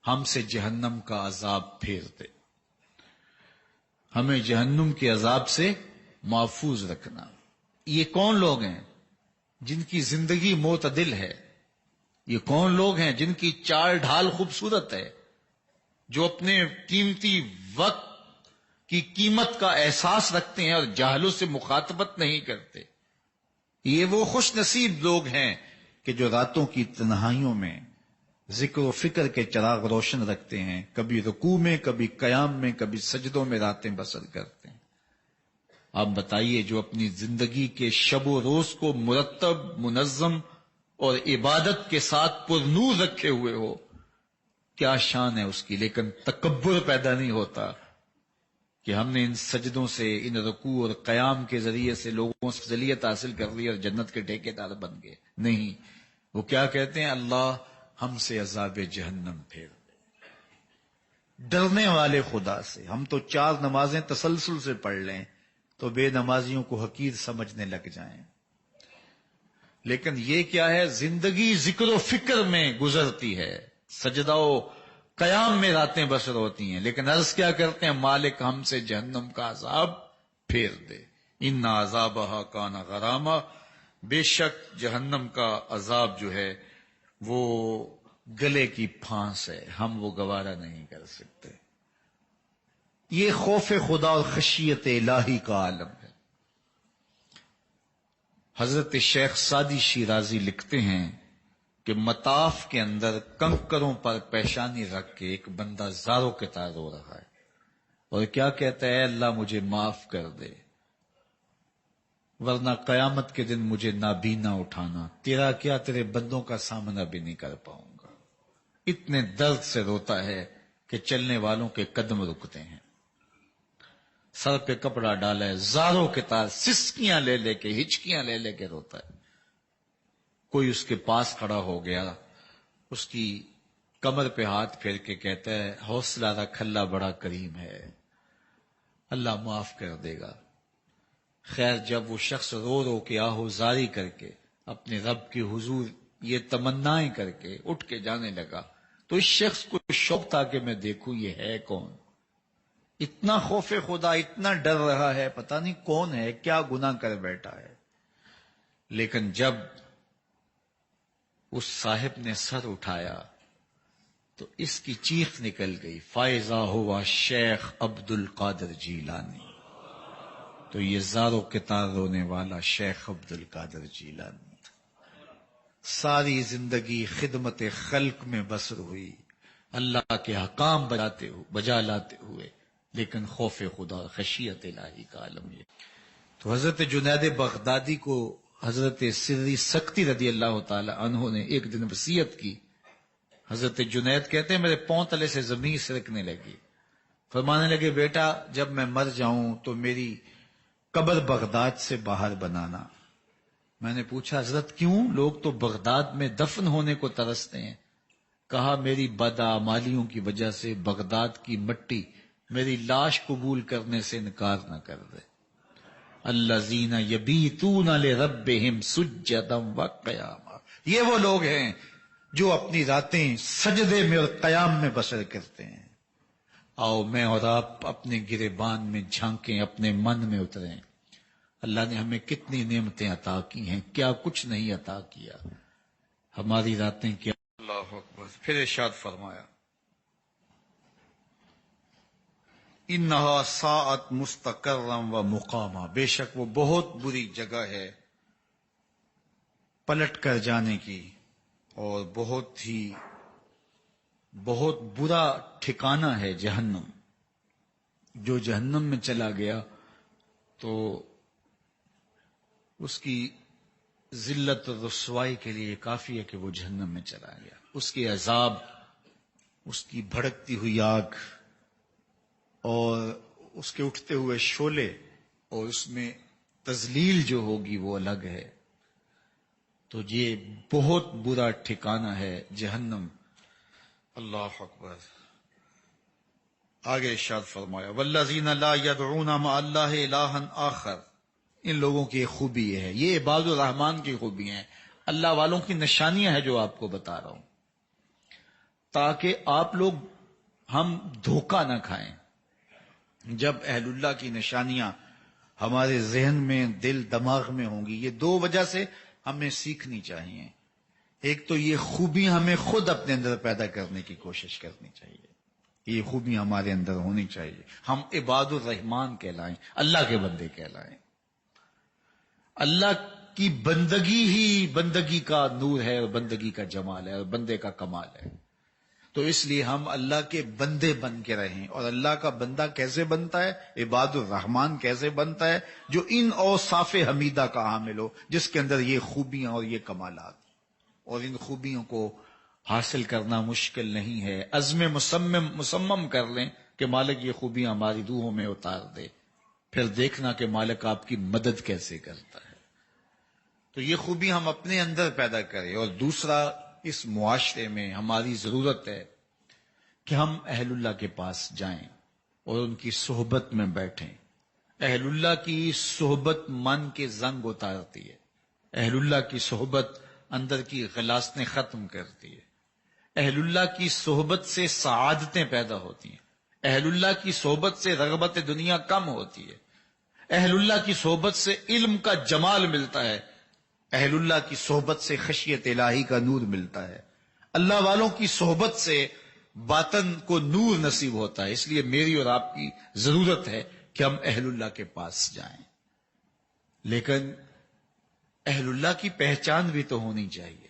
ہم سے جہنم کا عذاب پھیر دے، ہمیں جہنم کے عذاب سے محفوظ رکھنا۔ یہ کون لوگ ہیں جن کی زندگی معتدل ہے؟ یہ کون لوگ ہیں جن کی چال ڈھال خوبصورت ہے، جو اپنے قیمتی وقت کی قیمت کا احساس رکھتے ہیں اور جاہلوں سے مخاطبت نہیں کرتے؟ یہ وہ خوش نصیب لوگ ہیں کہ جو راتوں کی تنہائیوں میں ذکر و فکر کے چراغ روشن رکھتے ہیں، کبھی رکوع میں کبھی قیام میں کبھی سجدوں میں راتیں بسر کرتے ہیں۔ آپ بتائیے، جو اپنی زندگی کے شب و روز کو مرتب، منظم اور عبادت کے ساتھ پر نور رکھے ہوئے ہو، کیا شان ہے اس کی، لیکن تکبر پیدا نہیں ہوتا کہ ہم نے ان سجدوں سے، ان رکوع اور قیام کے ذریعے سے لوگوں سے افضلیت حاصل کر لی اور جنت کے ٹھیکیدار بن گئے۔ نہیں، وہ کیا کہتے ہیں، اللہ ہم سے عذاب جہنم پھیر دے۔ ڈرنے والے خدا سے۔ ہم تو 4 نمازیں تسلسل سے پڑھ لیں تو بے نمازیوں کو حقیر سمجھنے لگ جائیں، لیکن یہ کیا ہے، زندگی ذکر و فکر میں گزرتی ہے، سجدہ و قیام میں راتیں بسر ہوتی ہیں، لیکن عرض کیا کرتے ہیں، مالک ہم سے جہنم کا عذاب پھیر دے، ان عذابہا کان غراما، بے شک جہنم کا عذاب جو ہے وہ گلے کی پھانس ہے، ہم وہ گوارا نہیں کر سکتے۔ یہ خوف خدا اور خشیت الہی کا عالم ہے۔ حضرت شیخ سعدی شیرازی لکھتے ہیں کہ مطاف کے اندر کنکروں پر پیشانی رکھ کے ایک بندہ زاروں کے طرح رو رہا ہے اور کیا کہتا ہے، اللہ مجھے معاف کر دے ورنہ قیامت کے دن مجھے نابینا اٹھانا، تیرا کیا تیرے بندوں کا سامنا بھی نہیں کر پاؤں گا۔ اتنے درد سے روتا ہے کہ چلنے والوں کے قدم رکتے ہیں، سر پہ کپڑا ڈالا ہے، زاروں کے تار، سسکیاں لے لے کے، ہچکیاں لے لے کے روتا ہے۔ کوئی اس کے پاس کھڑا ہو گیا، اس کی کمر پہ ہاتھ پھیر کے کہتا ہے، حوصلہ رکھ، اللہ بڑا کریم ہے، اللہ معاف کر دے گا۔ خیر، جب وہ شخص رو رو کے آہوزاری کر کے اپنے رب کے حضور یہ تمنائیں کر کے اٹھ کے جانے لگا تو اس شخص کو شوق تھا کہ میں دیکھوں یہ ہے کون، اتنا خوف خدا، اتنا ڈر رہا ہے، پتہ نہیں کون ہے، کیا گناہ کر بیٹھا ہے۔ لیکن جب اس صاحب نے سر اٹھایا تو اس کی چیخ نکل گئی، فائزہ ہوا شیخ عبد القادر جیلانی. تو یہ زاروں کے تار رونے والا شیخ عبد القادر جیلانی تھا. ساری زندگی خدمت خلق میں بسر ہوئی، اللہ کے حکام بجا لاتے ہوئے، لیکن خوف خدا خشیت الہی کا عالم یہ. تو حضرت جنید بغدادی کو حضرت سری سکتی رضی اللہ تعالی عنہ نے ایک دن وصیت کی. حضرت جنید کہتے ہیں میرے پاؤں تلے سے زمین سرکنے لگی، فرمانے لگے بیٹا جب میں مر جاؤں تو میری قبر بغداد سے باہر بنانا. میں نے پوچھا حضرت کیوں؟ لوگ تو بغداد میں دفن ہونے کو ترستے ہیں. کہا میری بدعمالیوں کی وجہ سے بغداد کی مٹی میری لاش قبول کرنے سے انکار نہ کر دے. الذین یبیتون لربہم سجدا وقیاما، یہ وہ لوگ ہیں جو اپنی راتیں سجدے میں اور قیام میں بسر کرتے ہیں. آؤ میں اور آپ اپنے گریبان میں جھانکیں، اپنے من میں اتریں. اللہ نے ہمیں کتنی نعمتیں عطا کی ہیں، کیا کچھ نہیں عطا کیا. ہماری راتیں کیا. اللہ اکبر. پھر ارشاد فرمایا انہا ساعت مستقرم و مقاما، بے شک وہ بہت بری جگہ ہے پلٹ کر جانے کی، اور بہت برا ٹھکانہ ہے جہنم. جو جہنم میں چلا گیا تو اس کی ذلت و رسوائی کے لیے کافی ہے کہ وہ جہنم میں چلا گیا. اس کے عذاب، اس کی بھڑکتی ہوئی آگ اور اس کے اٹھتے ہوئے شعلے اور اس میں تذلیل جو ہوگی وہ الگ ہے. تو یہ بہت برا ٹھکانہ ہے جہنم. اللہ اکبر. آگے ارشاد فرمایا والذین لا یدعون مع اللہ الہا آخر، ان لوگوں کی ایک خوبی یہ ہے، یہ عباد الرحمان کی خوبی ہیں، اللہ والوں کی نشانیاں ہیں جو آپ کو بتا رہا ہوں، تاکہ آپ لوگ ہم دھوکہ نہ کھائیں. جب اہل اللہ کی نشانیاں ہمارے ذہن میں دل دماغ میں ہوں گی، یہ دو وجہ سے ہمیں سیکھنی چاہیے. ایک تو یہ خوبی ہمیں خود اپنے اندر پیدا کرنے کی کوشش کرنی چاہیے، یہ خوبی ہمارے اندر ہونی چاہیے. ہم عباد الرحمان کہلائیں، اللہ کے بندے کہلائیں. اللہ کی بندگی ہی بندگی کا نور ہے اور بندگی کا جمال ہے اور بندے کا کمال ہے. تو اس لیے ہم اللہ کے بندے بن کے رہیں. اور اللہ کا بندہ کیسے بنتا ہے؟ عباد الرحمان کیسے بنتا ہے؟ جو ان اوصاف حمیدہ کا حامل ہو، جس کے اندر یہ خوبیاں اور یہ کمالات. اور ان خوبیوں کو حاصل کرنا مشکل نہیں ہے. عزم مصمم کر لیں کہ مالک یہ خوبیاں ہماری روحوں میں اتار دے، پھر دیکھنا کہ مالک آپ کی مدد کیسے کرتا ہے. تو یہ خوبی ہم اپنے اندر پیدا کریں. اور دوسرا، اس معاشرے میں ہماری ضرورت ہے کہ ہم اہل اللہ کے پاس جائیں اور ان کی صحبت میں بیٹھیں. اہل اللہ کی صحبت من کے زنگ اتارتی ہے. اہل اللہ کی صحبت اندر کی غلاظتیں ختم کرتی ہے. اہل اللہ کی صحبت سے سعادتیں پیدا ہوتی ہیں. اہل اللہ کی صحبت سے رغبت دنیا کم ہوتی ہے. اہل اللہ کی صحبت سے علم کا جمال ملتا ہے. اہل اللہ کی صحبت سے خشیت الہی کا نور ملتا ہے. اللہ والوں کی صحبت سے باطن کو نور نصیب ہوتا ہے. اس لیے میری اور آپ کی ضرورت ہے کہ ہم اہل اللہ کے پاس جائیں. لیکن اہل اللہ کی پہچان بھی تو ہونی چاہیے.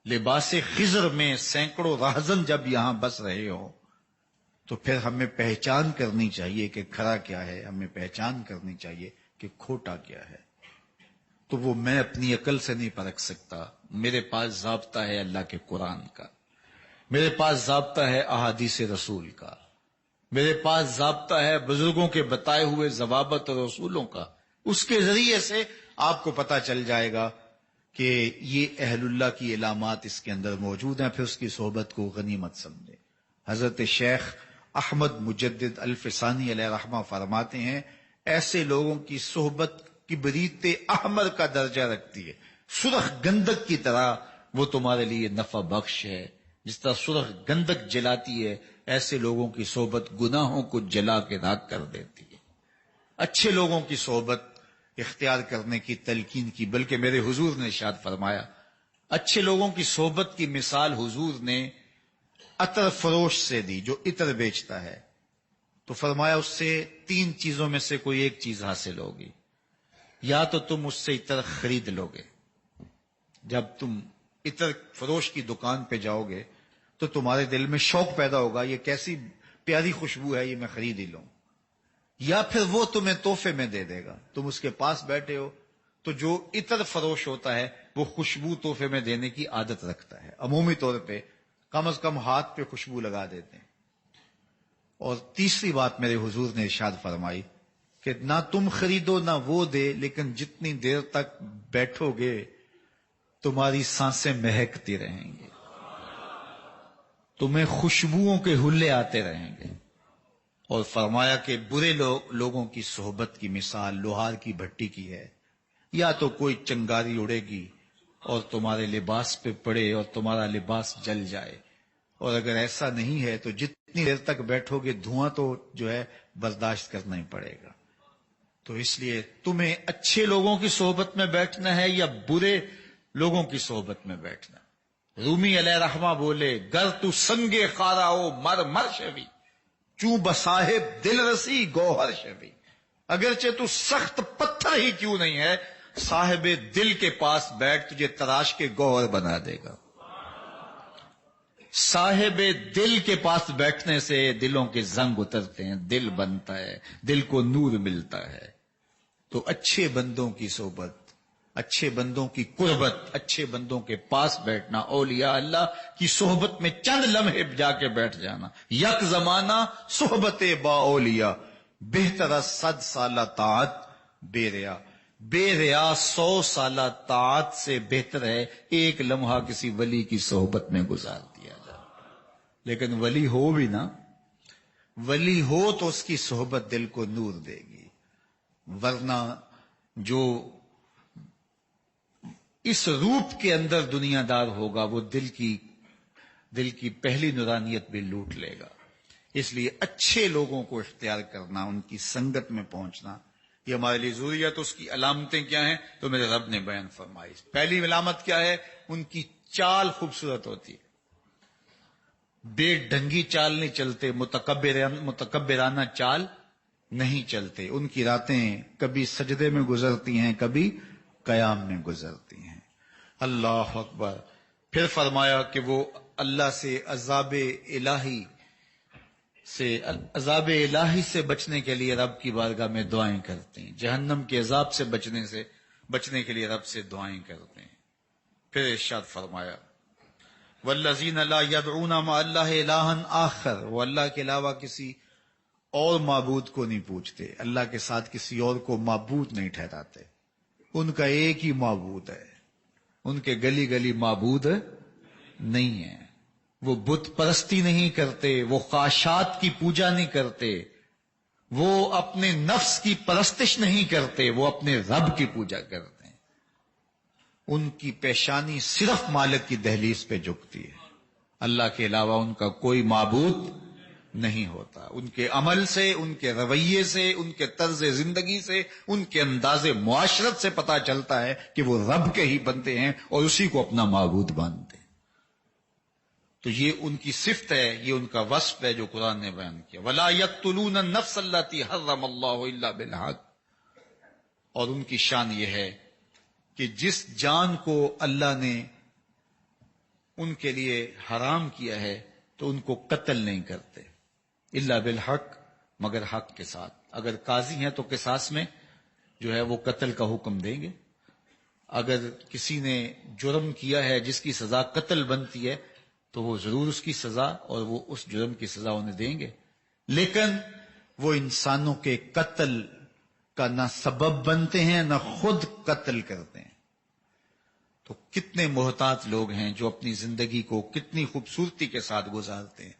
لباس خضر میں سینکڑوں راہزن جب یہاں بس رہے ہو تو پھر ہمیں پہچان کرنی چاہیے کہ کھرا کیا ہے، ہمیں پہچان کرنی چاہیے کہ کھوٹا کیا ہے. تو وہ میں اپنی عقل سے نہیں پرکھ سکتا. میرے پاس ضابطہ ہے اللہ کے قرآن کا، میرے پاس ضابطہ ہے احادیث رسول کا، میرے پاس ضابطہ ہے بزرگوں کے بتائے ہوئے ضوابط اور اصولوں کا. اس کے ذریعے سے آپ کو پتا چل جائے گا کہ یہ اہل اللہ کی علامات اس کے اندر موجود ہیں. پھر اس کی صحبت کو غنیمت سمجھیں. حضرت شیخ احمد مجدد الفسانی علیہ رحمہ فرماتے ہیں ایسے لوگوں کی صحبت کبریت احمر کا درجہ رکھتی ہے. سرخ گندک کی طرح وہ تمہارے لیے نفع بخش ہے. جس طرح سرخ گندک جلاتی ہے، ایسے لوگوں کی صحبت گناہوں کو جلا کے راکھ کر دیتی ہے. اچھے لوگوں کی صحبت اختیار کرنے کی تلقین کی. بلکہ میرے حضور نے ارشاد فرمایا اچھے لوگوں کی صحبت کی مثال حضور نے عطر فروش سے دی جو عطر بیچتا ہے، تو فرمایا اس سے 3 چیزوں میں سے کوئی ایک چیز حاصل ہوگی. یا تو تم اس سے عطر خرید لو گے، جب تم عطر فروش کی دکان پہ جاؤ گے تو تمہارے دل میں شوق پیدا ہوگا، یہ کیسی پیاری خوشبو ہے، یہ میں خرید ہی لوں. یا پھر وہ تمہیں تحفے میں دے دے گا، تم اس کے پاس بیٹھے ہو تو جو عطر فروش ہوتا ہے وہ خوشبو تحفے میں دینے کی عادت رکھتا ہے، عمومی طور پہ کم از کم ہاتھ پہ خوشبو لگا دیتے ہیں. اور تیسری بات میرے حضور نے ارشاد فرمائی کہ نہ تم خریدو نہ وہ دے، لیکن جتنی دیر تک بیٹھو گے تمہاری سانسیں مہکتی رہیں گی، تمہیں خوشبوؤں کے حلے آتے رہیں گے. اور فرمایا کہ برے لوگوں کی صحبت کی مثال لوہار کی بھٹی کی ہے، یا تو کوئی چنگاری اڑے گی اور تمہارے لباس پہ پڑے اور تمہارا لباس جل جائے، اور اگر ایسا نہیں ہے تو جتنی دیر تک بیٹھو گے دھواں تو جو ہے برداشت کرنا ہی پڑے گا. تو اس لیے تمہیں اچھے لوگوں کی صحبت میں بیٹھنا ہے یا برے لوگوں کی صحبت میں بیٹھنا. رومی علیہ رحمہ بولے، گر تو سنگے خارا ہو مر مر شوی، چوں بصاحب دل رسی گوہر شوی. اگرچہ تو سخت پتھر ہی کیوں نہیں ہے، صاحب دل کے پاس بیٹھ، تجھے تراش کے گوہر بنا دے گا. صاحب دل کے پاس بیٹھنے سے دلوں کے زنگ اترتے ہیں، دل بنتا ہے، دل کو نور ملتا ہے. تو اچھے بندوں کی صحبت، اچھے بندوں کی قربت، اچھے بندوں کے پاس بیٹھنا، اولیاء اللہ کی صحبت میں چند لمحے جا کے بیٹھ جانا. یک زمانہ صحبت با اولیاء، بہتر 100 سالہ طاعت بے ریا. بے ریا 100 سالہ طاعت سے بہتر ہے ایک لمحہ کسی ولی کی صحبت میں گزار دیا جائے. لیکن ولی ہو بھی نا، ولی ہو تو اس کی صحبت دل کو نور دے گی، ورنہ جو اس روپ کے اندر دنیا دار ہوگا وہ دل کی پہلی نورانیت بھی لوٹ لے گا. اس لیے اچھے لوگوں کو اختیار کرنا، ان کی سنگت میں پہنچنا، یہ ہمارے لیے ضروری ہے. تو اس کی علامتیں کیا ہیں تو میرے رب نے بیان فرمائی. پہلی علامت کیا ہے؟ ان کی چال خوبصورت ہوتی ہے، بے ڈھنگی چال نہیں چلتے، متکبرانہ چال نہیں چلتے. ان کی راتیں کبھی سجدے میں گزرتی ہیں، کبھی قیام میں گزرتی ہیں. اللہ اکبر. پھر فرمایا کہ وہ اللہ سے عذاب الہی سے بچنے کے لیے رب کی بارگاہ میں دعائیں کرتے ہیں، جہنم کے عذاب سے بچنے کے لیے رب سے دعائیں کرتے ہیں. پھر ارشاد فرمایا والذین لا یدعون مع اللہ الہا آخر، وہ اللہ کے علاوہ کسی اور معبود کو نہیں پوچھتے، اللہ کے ساتھ کسی اور کو معبود نہیں ٹھہراتے. ان کا ایک ہی معبود ہے، ان کے گلی گلی معبود نہیں ہے. وہ بت پرستی نہیں کرتے، وہ خاشات کی پوجا نہیں کرتے، وہ اپنے نفس کی پرستش نہیں کرتے، وہ اپنے رب کی پوجا کرتے ہیں. ان کی پیشانی صرف مالک کی دہلیز پہ جھکتی ہے، اللہ کے علاوہ ان کا کوئی معبود نہیں ہوتا. ان کے عمل سے، ان کے رویے سے، ان کے طرز زندگی سے، ان کے انداز معاشرت سے پتا چلتا ہے کہ وہ رب کے ہی بنتے ہیں اور اسی کو اپنا معبود مانتے ہیں. تو یہ ان کی صفت ہے، یہ ان کا وصف ہے جو قرآن نے بیان کیا. وَلَا يَقْتُلُونَ النَّفْسَ الَّتِي حَرَّمَ اللَّهُ إِلَّا بِالْحَقِّ. اور ان کی شان یہ ہے کہ جس جان کو اللہ نے ان کے لیے حرام کیا ہے تو ان کو قتل نہیں کرتے، الا بالحق، مگر حق کے ساتھ. اگر قاضی ہیں تو قصاص میں جو ہے وہ قتل کا حکم دیں گے. اگر کسی نے جرم کیا ہے جس کی سزا قتل بنتی ہے تو وہ ضرور اس کی سزا اور وہ اس جرم کی سزا انہیں دیں گے. لیکن وہ انسانوں کے قتل کا نہ سبب بنتے ہیں نہ خود قتل کرتے ہیں. تو کتنے محتاط لوگ ہیں جو اپنی زندگی کو کتنی خوبصورتی کے ساتھ گزارتے ہیں،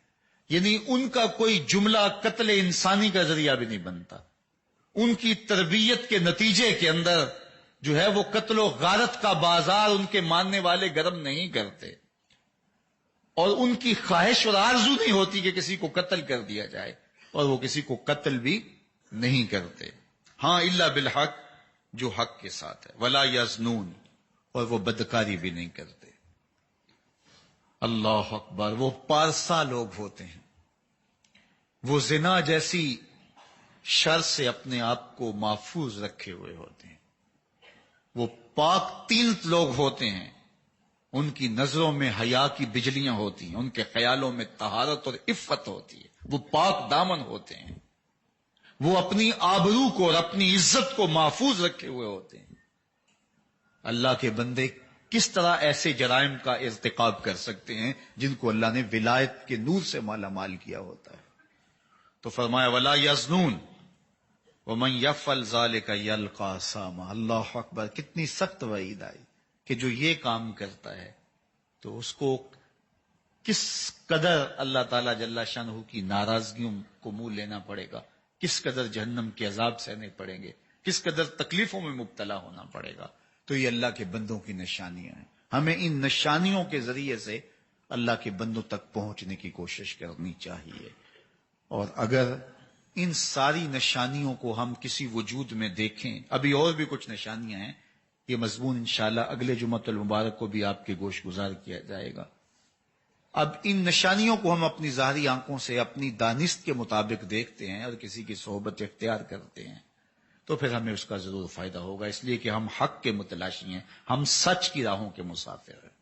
یعنی ان کا کوئی جملہ قتل انسانی کا ذریعہ بھی نہیں بنتا. ان کی تربیت کے نتیجے کے اندر جو ہے وہ قتل و غارت کا بازار ان کے ماننے والے گرم نہیں کرتے، اور ان کی خواہش اور آرزو نہیں ہوتی کہ کسی کو قتل کر دیا جائے، اور وہ کسی کو قتل بھی نہیں کرتے. ہاں الا بالحق، جو حق کے ساتھ ہے. ولا یزنون، اور وہ بدکاری بھی نہیں کرتے. اللہ اکبر، وہ پارسا لوگ ہوتے ہیں، وہ زنا جیسی شر سے اپنے آپ کو محفوظ رکھے ہوئے ہوتے ہیں، وہ پاک تینت لوگ ہوتے ہیں، ان کی نظروں میں حیا کی بجلیاں ہوتی ہیں، ان کے خیالوں میں طہارت اور عفت ہوتی ہے، وہ پاک دامن ہوتے ہیں، وہ اپنی آبرو کو اور اپنی عزت کو محفوظ رکھے ہوئے ہوتے ہیں۔ اللہ کے بندے کس طرح ایسے جرائم کا ارتکاب کر سکتے ہیں جن کو اللہ نے ولایت کے نور سے مالا مال کیا ہوتا ہے؟ تو فرمایا ولا یزنون ومن یفعل ذلک یلقى ساما۔ اللہ اکبر، کتنی سخت وعید آئی کہ جو یہ کام کرتا ہے تو اس کو کس قدر اللہ تعالیٰ جل شانہ کی ناراضگیوں کو منہ لینا پڑے گا، کس قدر جہنم کے عذاب سہنے پڑیں گے، کس قدر تکلیفوں میں مبتلا ہونا پڑے گا۔ تو یہ اللہ کے بندوں کی نشانیاں ہیں، ہمیں ان نشانیوں کے ذریعے سے اللہ کے بندوں تک پہنچنے کی کوشش کرنی چاہیے۔ اور اگر ان ساری نشانیوں کو ہم کسی وجود میں دیکھیں، ابھی اور بھی کچھ نشانیاں ہیں، یہ مضمون انشاءاللہ اگلے جمعۃ المبارک کو بھی آپ کے گوش گزار کیا جائے گا۔ اب ان نشانیوں کو ہم اپنی ظاہری آنکھوں سے اپنی دانست کے مطابق دیکھتے ہیں اور کسی کی صحبت اختیار کرتے ہیں تو پھر ہمیں اس کا ضرور فائدہ ہوگا، اس لیے کہ ہم حق کے متلاشی ہیں، ہم سچ کی راہوں کے مسافر ہیں،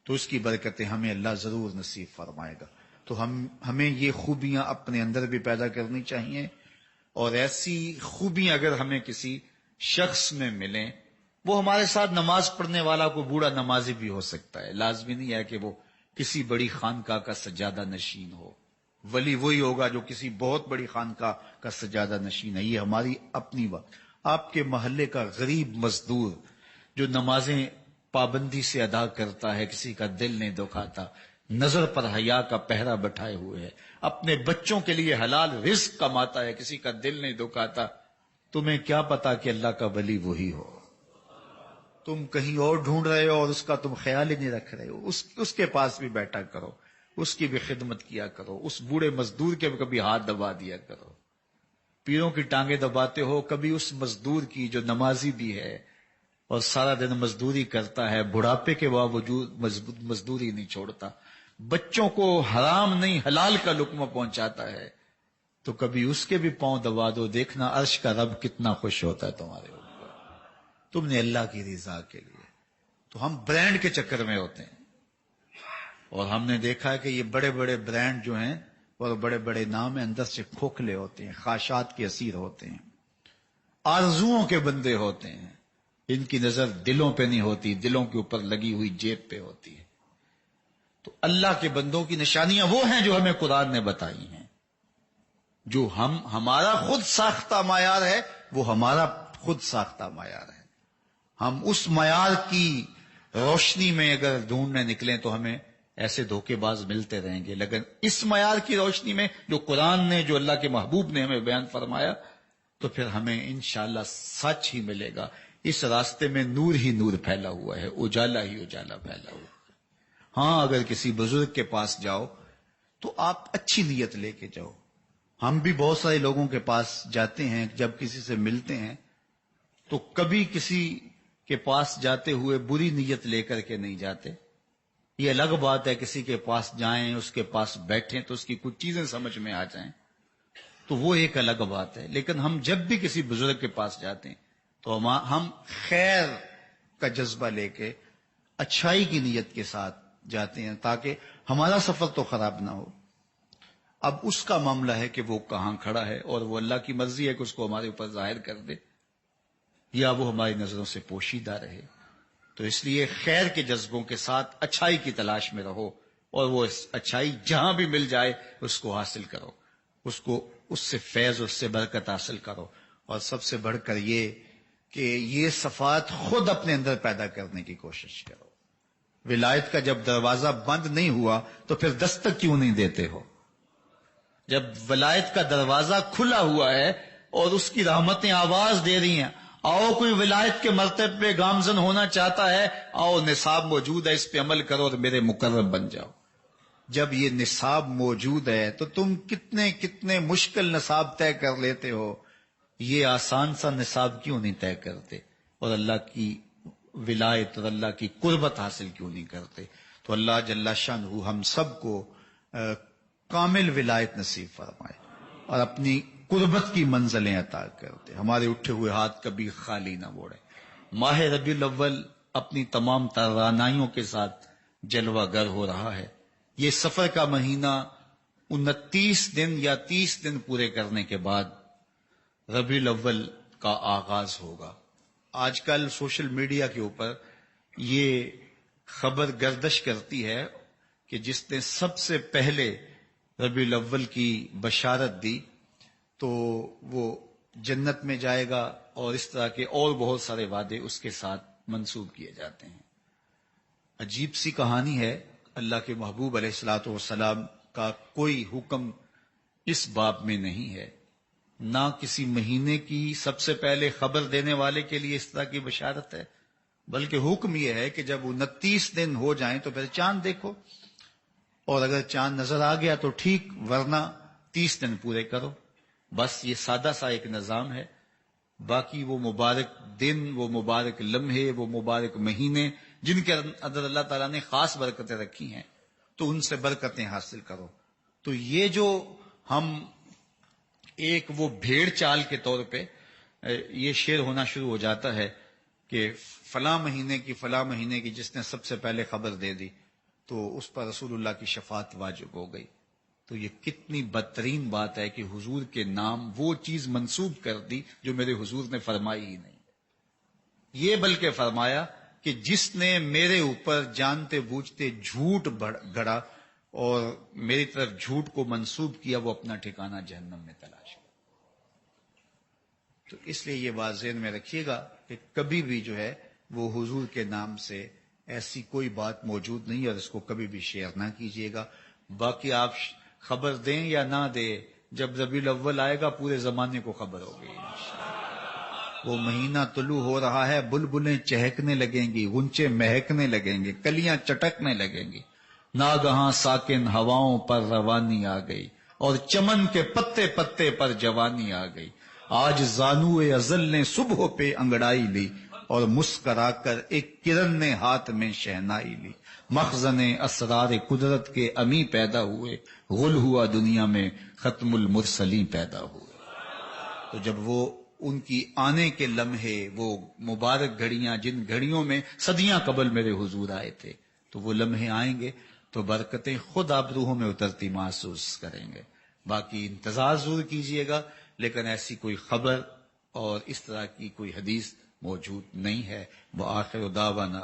تو اس کی برکتیں ہمیں اللہ ضرور نصیب فرمائے گا۔ تو ہمیں یہ خوبیاں اپنے اندر بھی پیدا کرنی چاہیے، اور ایسی خوبیاں اگر ہمیں کسی شخص میں ملیں، وہ ہمارے ساتھ نماز پڑھنے والا کو بوڑھا نمازی بھی ہو سکتا ہے، لازمی نہیں ہے کہ وہ کسی بڑی خانقاہ کا سجادہ نشین ہو، ولی وہی ہوگا جو کسی بہت بڑی خانقاہ کا سجادہ نشین ہے۔ یہ ہماری اپنی بات۔ آپ کے محلے کا غریب مزدور جو نمازیں پابندی سے ادا کرتا ہے، کسی کا دل نہیں دکھاتا، نظر پر حیا کا پہرا بٹھائے ہوئے ہے، اپنے بچوں کے لیے حلال رزق کماتا ہے، کسی کا دل نہیں دکھاتا، تمہیں کیا پتا کہ اللہ کا ولی وہی ہو؟ تم کہیں اور ڈھونڈ رہے ہو اور اس کا تم خیال ہی نہیں رکھ رہے ہو، اس کے پاس بھی بیٹھا کرو، اس کی بھی خدمت کیا کرو، اس بوڑھے مزدور کے بھی کبھی ہاتھ دبا دیا کرو۔ پیروں کی ٹانگیں دباتے ہو، کبھی اس مزدور کی جو نمازی بھی ہے اور سارا دن مزدوری کرتا ہے، بڑھاپے کے باوجود مزدوری نہیں چھوڑتا، بچوں کو حرام نہیں حلال کا لقمہ پہنچاتا ہے، تو کبھی اس کے بھی پاؤں دبا دو، دیکھنا عرش کا رب کتنا خوش ہوتا ہے تمہارے اوپر، تم نے اللہ کی رضا کے لیے۔ تو ہم برانڈ کے چکر میں ہوتے ہیں، اور ہم نے دیکھا ہے کہ یہ بڑے بڑے برانڈ جو ہیں اور بڑے بڑے نام اندر سے کھوکھلے ہوتے ہیں، خواہشات کے اسیر ہوتے ہیں، آرزوؤں کے بندے ہوتے ہیں، ان کی نظر دلوں پہ نہیں ہوتی، دلوں کے اوپر لگی ہوئی جیب پہ ہوتی ہے۔ تو اللہ کے بندوں کی نشانیاں وہ ہیں جو ہمیں قرآن نے بتائی ہیں، جو ہمارا خود ساختہ معیار ہے، وہ ہمارا خود ساختہ معیار ہے۔ ہم اس معیار کی روشنی میں اگر ڈھونڈنے نکلیں تو ہمیں ایسے دھوکے باز ملتے رہیں گے، لیکن اس معیار کی روشنی میں جو قرآن نے، جو اللہ کے محبوب نے ہمیں بیان فرمایا، تو پھر ہمیں انشاءاللہ سچ ہی ملے گا۔ اس راستے میں نور ہی نور پھیلا ہوا ہے، اجالا ہی اجالا پھیلا ہوا ہے۔ ہاں، اگر کسی بزرگ کے پاس جاؤ تو آپ اچھی نیت لے کے جاؤ۔ ہم بھی بہت سارے لوگوں کے پاس جاتے ہیں، جب کسی سے ملتے ہیں تو کبھی کسی کے پاس جاتے ہوئے بری نیت لے کر کے نہیں جاتے۔ یہ الگ بات ہے کسی کے پاس جائیں، اس کے پاس بیٹھیں تو اس کی کچھ چیزیں سمجھ میں آ جائیں، تو وہ ایک الگ بات ہے۔ لیکن ہم جب بھی کسی بزرگ کے پاس جاتے ہیں تو ہم خیر کا جذبہ لے کے اچھائی کی نیت کے ساتھ جاتے ہیں، تاکہ ہمارا سفر تو خراب نہ ہو۔ اب اس کا معاملہ ہے کہ وہ کہاں کھڑا ہے، اور وہ اللہ کی مرضی ہے کہ اس کو ہمارے اوپر ظاہر کر دے یا وہ ہماری نظروں سے پوشیدہ رہے۔ تو اس لیے خیر کے جذبوں کے ساتھ اچھائی کی تلاش میں رہو، اور وہ اچھائی جہاں بھی مل جائے اس کو حاصل کرو، اس سے فیض، اس سے برکت حاصل کرو، اور سب سے بڑھ کر یہ کہ یہ صفات خود اپنے اندر پیدا کرنے کی کوشش کرو۔ ولایت کا جب دروازہ بند نہیں ہوا تو پھر دستک کیوں نہیں دیتے ہو؟ جب ولایت کا دروازہ کھلا ہوا ہے اور اس کی رحمتیں آواز دے رہی ہیں، آؤ کوئی ولایت کے مرتبے پہ گامزن ہونا چاہتا ہے، آؤ نصاب موجود ہے، اس پہ عمل کرو اور میرے مقرب بن جاؤ۔ جب یہ نصاب موجود ہے تو تم کتنے مشکل نصاب طے کر لیتے ہو، یہ آسان سا نصاب کیوں نہیں طے کرتے، اور اللہ کی ولایت اور اللہ کی قربت حاصل کیوں نہیں کرتے؟ تو اللہ جل شانہ ہم سب کو کامل ولایت نصیب فرمائے اور اپنی قربت کی منزلیں عطا کر دے، ہمارے اٹھے ہوئے ہاتھ کبھی خالی نہ موڑے۔ ماہ ربیع الاول اپنی تمام توانائیوں کے ساتھ جلوہ گر ہو رہا ہے۔ یہ سفر کا مہینہ 29 دن یا 30 دن پورے کرنے کے بعد ربیع الاول کا آغاز ہوگا۔ آج کل سوشل میڈیا کے اوپر یہ خبر گردش کرتی ہے کہ جس نے سب سے پہلے ربیع الاول کی بشارت دی تو وہ جنت میں جائے گا، اور اس طرح کے اور بہت سارے وعدے اس کے ساتھ منسوب کیے جاتے ہیں۔ عجیب سی کہانی ہے، اللہ کے محبوب علیہ الصلوۃ والسلام کا کوئی حکم اس باب میں نہیں ہے، نہ کسی مہینے کی سب سے پہلے خبر دینے والے کے لیے اس طرح کی بشارت ہے، بلکہ حکم یہ ہے کہ جب 29 دن ہو جائیں تو پھر چاند دیکھو، اور اگر چاند نظر آ گیا تو ٹھیک، ورنہ 30 دن پورے کرو۔ بس یہ سادہ سا ایک نظام ہے۔ باقی وہ مبارک دن، وہ مبارک لمحے، وہ مبارک مہینے جن کے اندر اللہ تعالیٰ نے خاص برکتیں رکھی ہیں، تو ان سے برکتیں حاصل کرو۔ تو یہ جو ہم ایک وہ بھیڑ چال کے طور پہ یہ شعر ہونا شروع ہو جاتا ہے کہ فلاں مہینے کی جس نے سب سے پہلے خبر دے دی تو اس پر رسول اللہ کی شفاعت واجب ہو گئی۔ تو یہ کتنی بدترین بات ہے کہ حضور کے نام وہ چیز منسوب کر دی جو میرے حضور نے فرمائی ہی نہیں۔ یہ بلکہ فرمایا کہ جس نے میرے اوپر جانتے بوجھتے جھوٹ گڑا اور میری طرف جھوٹ کو منسوب کیا، وہ اپنا ٹھکانہ جہنم میں تلاش کرے۔ تو اس لیے یہ بات ذہن میں رکھیے گا کہ کبھی بھی جو ہے وہ حضور کے نام سے ایسی کوئی بات موجود نہیں، اور اس کو کبھی بھی شیئر نہ کیجیے گا۔ باقی آپ خبر دیں یا نہ دیں، جب ربیع الاول آئے گا پورے زمانے کو خبر ہوگی انشاءاللہ۔ وہ مہینہ طلوع ہو رہا ہے، بلبلیں چہکنے لگیں گی، غنچے مہکنے لگیں گے، کلیاں چٹکنے لگیں گی، ناگہاں ساکن ہواؤں پر روانی آ گئی، اور چمن کے پتے پتے پر جوانی آ گئی۔ آج زانوئے ازل نے صبح پہ انگڑائی لی، اور مسکرا کر ایک کرن نے ہاتھ میں شہنائی لی۔ مخزن اسرار قدرت کے امی پیدا ہوئے، غل ہوا دنیا میں ختم المرسلین پیدا ہوئے۔ تو جب وہ ان کی آنے کے لمحے، وہ مبارک گھڑیاں جن گھڑیوں میں صدیاں قبل میرے حضور آئے تھے، تو وہ لمحے آئیں گے تو برکتیں خود آپ روحوں میں اترتی محسوس کریں گے۔ باقی انتظار ضرور کیجئے گا، لیکن ایسی کوئی خبر اور اس طرح کی کوئی حدیث موجود نہیں ہے۔ وآخر دعوانا